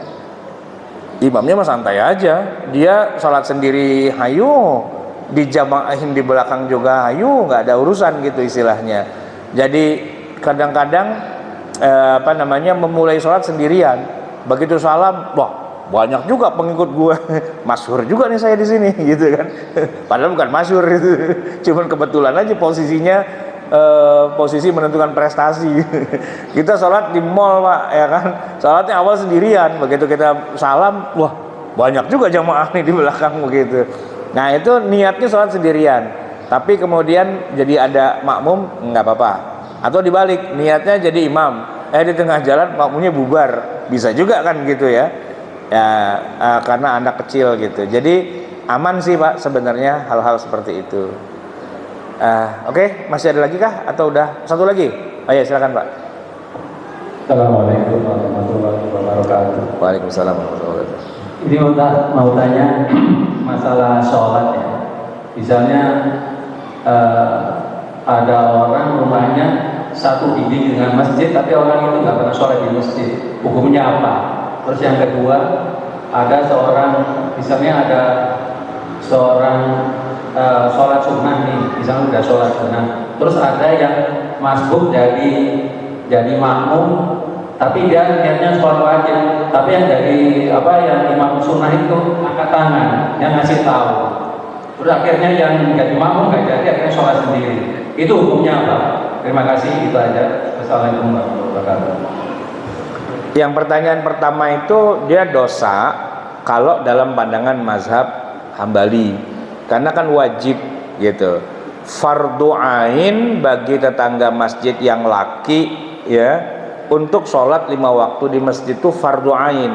Imamnya mah santai aja, dia sholat sendiri hayu, dijamaahin di belakang juga hayu, nggak ada urusan gitu istilahnya. Jadi kadang-kadang memulai sholat sendirian, begitu salam, wah banyak juga pengikut gue, masyhur juga nih saya di sini gitu kan. Padahal bukan masyhur itu, cuman kebetulan aja posisinya posisi menentukan prestasi. Kita sholat di mall Pak ya kan, sholatnya awal sendirian, begitu kita salam, wah banyak juga jamaah nih di belakang begitu. Nah itu niatnya sholat sendirian, tapi kemudian jadi ada makmum, nggak apa-apa. Atau dibalik, niatnya jadi imam, di tengah jalan makmumnya bubar, bisa juga kan gitu ya. Ya karena anak kecil gitu. Jadi aman sih Pak sebenarnya hal-hal seperti itu. Oke, masih ada lagi kah atau udah satu lagi? Oh ya, silakan Pak. Assalamualaikum warahmatullahi wabarakatuh. Waalaikumsalam warahmatullahi wabarakatuh. Ini mau tanya masalah sholat ya. Misalnya ada orang rumahnya satu dinding dengan masjid, tapi orang itu nggak pernah sholat di masjid. Hukumnya apa? Terus yang kedua, ada seorang, misalnya ada seorang sholat sunnah nih, misalnya udah sholat sunnah. Terus ada yang masbuk jadi makmum, tapi dia niatnya sholat wajib. Tapi yang dari yang imam sunnah itu angkat tangan, yang ngasih tahu. Terus akhirnya yang jadi makmum nggak jadi, akhirnya sholat sendiri. Itu hukumnya apa? Terima kasih, itu aja. Wassalamualaikum warahmatullahi wabarakatuh. Yang pertanyaan pertama itu dia dosa kalau dalam pandangan mazhab Hambali, karena kan wajib gitu. Fardu ain bagi tetangga masjid yang laki ya untuk sholat 5 waktu di masjid itu fardu ain,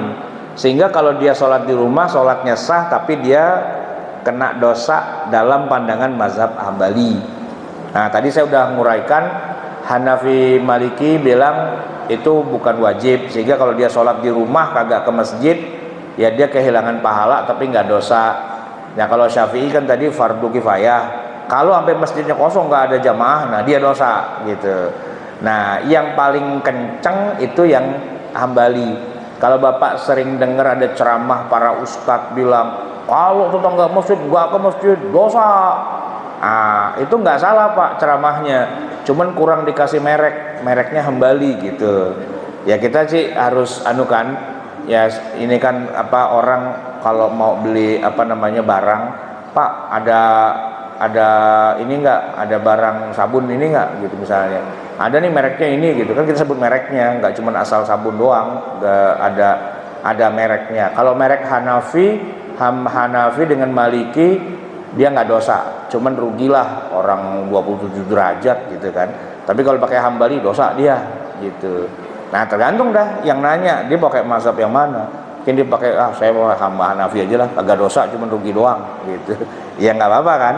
sehingga kalau dia sholat di rumah sholatnya sah, tapi dia kena dosa dalam pandangan mazhab Hambali. Nah tadi saya udah nguraikan, Hanafi Maliki bilang itu bukan wajib, sehingga kalau dia sholat di rumah kagak ke masjid ya dia kehilangan pahala tapi nggak dosa. Nah kalau Syafi'i kan tadi fardu kifayah, kalau sampai masjidnya kosong nggak ada jamaah, nah dia dosa gitu. Nah yang paling kenceng itu yang Hambali. Kalau Bapak sering dengar ada ceramah para ustadz bilang kalau tetangga masjid nggak ke masjid dosa. Itu nggak salah Pak ceramahnya, cuman kurang dikasih mereknya Hambali gitu. Ya kita sih harus anukan, ya ini kan orang kalau mau beli barang, Pak ada ini nggak, ada barang sabun ini nggak gitu misalnya, ada nih mereknya ini gitu kan, kita sebut mereknya, nggak cuman asal sabun doang, ada mereknya. Kalau merek Hanafi dengan Maliki dia nggak dosa, cuman rugilah orang 27 derajat gitu kan. Tapi kalau pakai Hambali dosa dia gitu. Nah tergantung dah yang nanya dia pakai mazhab yang mana. Mungkin dia pakai saya mau Hanafi aja lah, agak dosa cuman rugi doang gitu. Ya nggak apa-apa kan,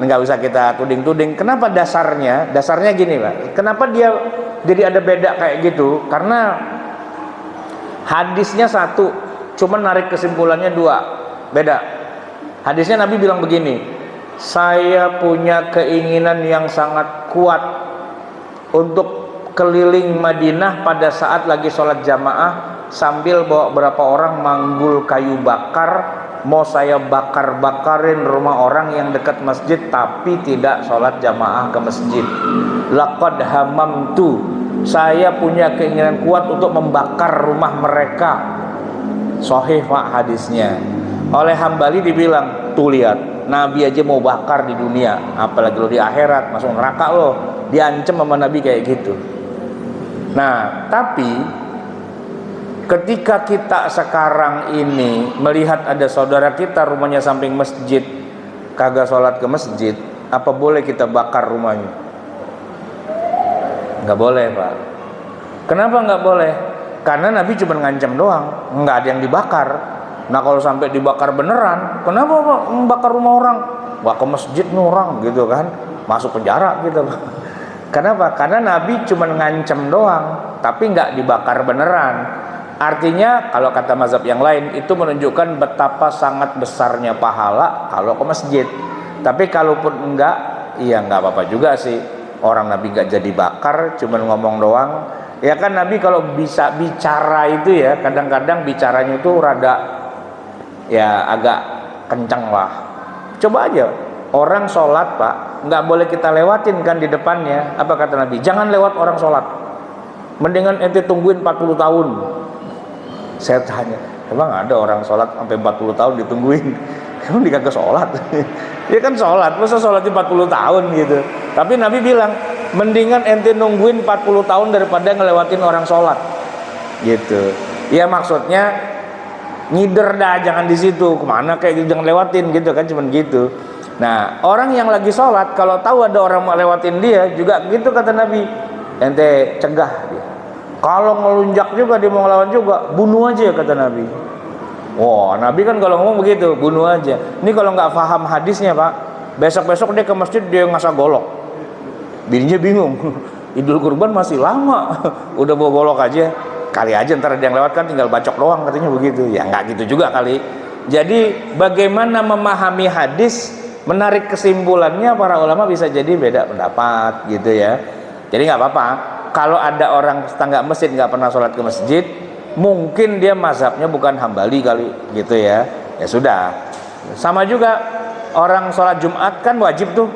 nggak usah kita tuding-tuding. Kenapa dasarnya gini Pak, kenapa dia jadi ada beda kayak gitu? Karena hadisnya satu, cuman narik kesimpulannya dua, beda. Hadisnya Nabi bilang begini, saya punya keinginan yang sangat kuat untuk keliling Madinah pada saat lagi sholat jamaah sambil bawa berapa orang manggul kayu bakar, mau saya bakar-bakarin rumah orang yang dekat masjid tapi tidak sholat jamaah ke masjid. Laqad hamamtu, saya punya keinginan kuat untuk membakar rumah mereka. Sahih Pak hadisnya. Oleh Hambali dibilang, tuh lihat, Nabi aja mau bakar di dunia, apalagi lo di akhirat masuk neraka lo. Diancam sama Nabi kayak gitu. Nah tapi ketika kita sekarang ini melihat ada saudara kita rumahnya samping masjid, kagak sholat ke masjid, apa boleh kita bakar rumahnya? Nggak boleh Pak. Kenapa nggak boleh? Karena Nabi cuma ngancam doang, nggak ada yang dibakar. Nah kalau sampai dibakar beneran, kenapa Pak membakar rumah orang? Wah ke masjid nih orang gitu kan, masuk penjara gitu. Kenapa? Karena Nabi cuma ngancam doang, tapi nggak dibakar beneran. Artinya kalau kata mazhab yang lain itu menunjukkan betapa sangat besarnya pahala kalau ke masjid. Tapi kalaupun enggak, iya nggak apa-apa juga sih. Orang Nabi nggak jadi bakar, cuma ngomong doang. Ya kan Nabi kalau bisa bicara itu ya, kadang-kadang bicaranya itu rada ya agak kencang lah. Coba aja orang sholat Pak, nggak boleh kita lewatin kan di depannya. Apa kata Nabi? Jangan lewat orang sholat, mendingan ente tungguin 40 tahun. Saya tanya, emang ada orang sholat sampai 40 tahun ditungguin? Emang dia kagak sholat? Dia kan sholat, masa sholatnya 40 tahun gitu. Tapi Nabi bilang, mendingan ente nungguin 40 tahun daripada ngelewatin orang sholat gitu. Ya maksudnya ngider dah, jangan di situ, kemana kayak gitu, jangan lewatin gitu kan, cuman gitu. Nah orang yang lagi sholat kalau tahu ada orang mau lewatin dia juga gitu kata Nabi, ente cegah dia. Kalau ngelunjak juga dia mau ngelawan juga, bunuh aja kata Nabi. Wah, Nabi kan kalau ngomong begitu, bunuh aja. Ini kalau nggak paham hadisnya Pak, besok-besok dia ke masjid dia ngasah golok. Bininya bingung, Idul Kurban masih lama, udah bawa golok aja. Kali aja ntar ada yang lewat kan tinggal bacok doang katanya begitu. Ya nggak gitu juga kali. Jadi bagaimana memahami hadis, menarik kesimpulannya para ulama bisa jadi beda pendapat gitu ya. Jadi nggak apa-apa. Kalau ada orang tetangga masjid nggak pernah sholat ke masjid, mungkin dia mazhabnya bukan Hambali kali gitu ya. Ya sudah. Sama juga orang sholat Jumat kan wajib tuh.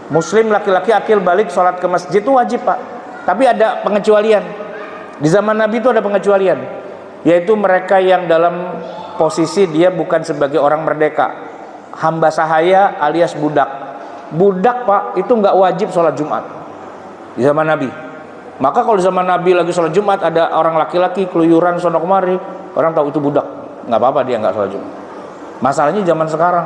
Muslim laki-laki akil balik sholat ke masjid itu wajib Pak. Tapi ada pengecualian. Di zaman Nabi itu ada pengecualian, yaitu mereka yang dalam posisi dia bukan sebagai orang merdeka, hamba sahaya alias budak. Budak Pak itu nggak wajib sholat Jumat di zaman Nabi. Maka kalau di zaman Nabi lagi sholat Jumat ada orang laki-laki keluyuran sono kemari, orang tahu itu budak, nggak apa-apa dia nggak sholat Jumat. Masalahnya zaman sekarang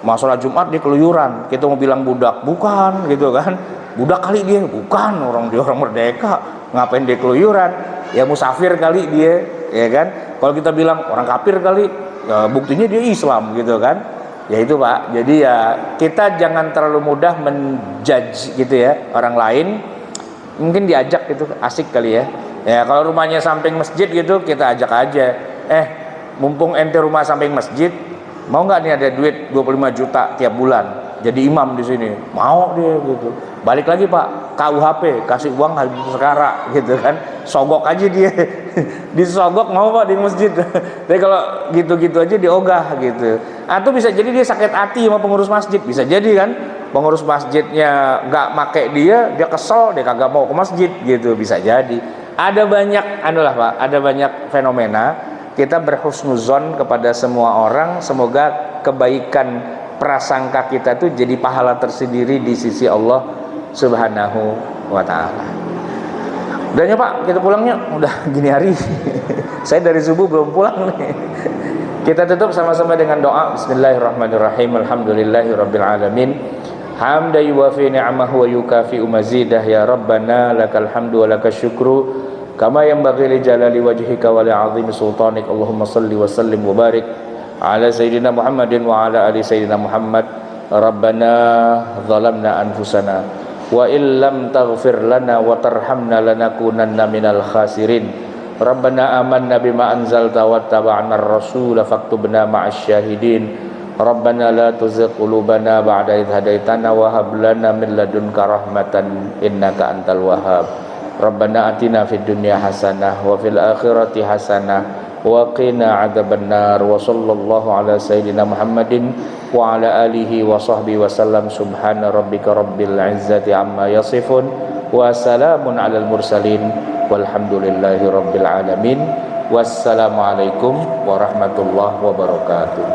mau sholat Jumat dia keluyuran, kita mau bilang budak, bukan gitu kan? Budak kali dia, bukan dia orang merdeka, ngapain dia keluyuran? Ya musafir kali dia, ya kan? Kalau kita bilang orang kafir kali, ya buktinya dia Islam gitu kan? Ya itu Pak. Jadi ya kita jangan terlalu mudah menjudge gitu ya orang lain. Mungkin diajak gitu, asik kali ya. Ya kalau rumahnya samping masjid gitu kita ajak aja. Mumpung ente rumah samping masjid, mau nggak nih ada duit 25 juta tiap bulan jadi imam di sini? Mau dia gitu. Balik lagi Pak, KUHP kasih uang habis sekarang gitu kan, sogok aja dia. Disogok mau Pak di masjid. Tapi kalau gitu-gitu aja diogah gitu. Atau bisa jadi dia sakit hati sama pengurus masjid, bisa jadi kan pengurus masjidnya nggak make dia kesel, dia kagak mau ke masjid gitu, bisa jadi. Ada banyak Pak, ada banyak fenomena. Kita berhusnuzon kepada semua orang, semoga kebaikan prasangka kita tuh jadi pahala tersendiri di sisi Allah Subhanahu wa ta'ala. Udahnya Pak, kita pulangnya udah gini hari. Saya dari subuh belum pulang nih. Kita tutup sama-sama dengan doa. Bismillahirrahmanirrahim. Alhamdulillahirabbil alamin. Hamda yuwafi ni'amahu wa yukafi'u mazidah ya Rabbana lakal hamdu wa lakas syukru kama yanbaghi li jalali wajhika wa li 'azimi sultanik. Allahumma shalli wa sallim wa barik ala sayyidina Muhammadin wa ala ali sayyidina Muhammad. Rabbana zalamna anfusana wa illam taghfir lana wa tarhamna lanakunanna minal khasirin. Rabbana amanna bima anzalta wa taba'na ar-rasul faktubna ma'asy syahidin. Rabbana la tuzigh qulubana ba'da idh hadaitana wa hab lana min ladunka rahmatan innaka antal wahhab. Rabbana atina fid dunya hasanah wa fil akhirati hasanah wa qina adzabannar. Wa sallallahu ala sayyidina Muhammadin wa ala alihi wa sahbihi wa sallam. Subhana rabbika rabbil izzati amma yasifun wa salamun alal mursalin walhamdulillahi rabbil alamin. Wassalamualaikum warahmatullahi wabarakatuh.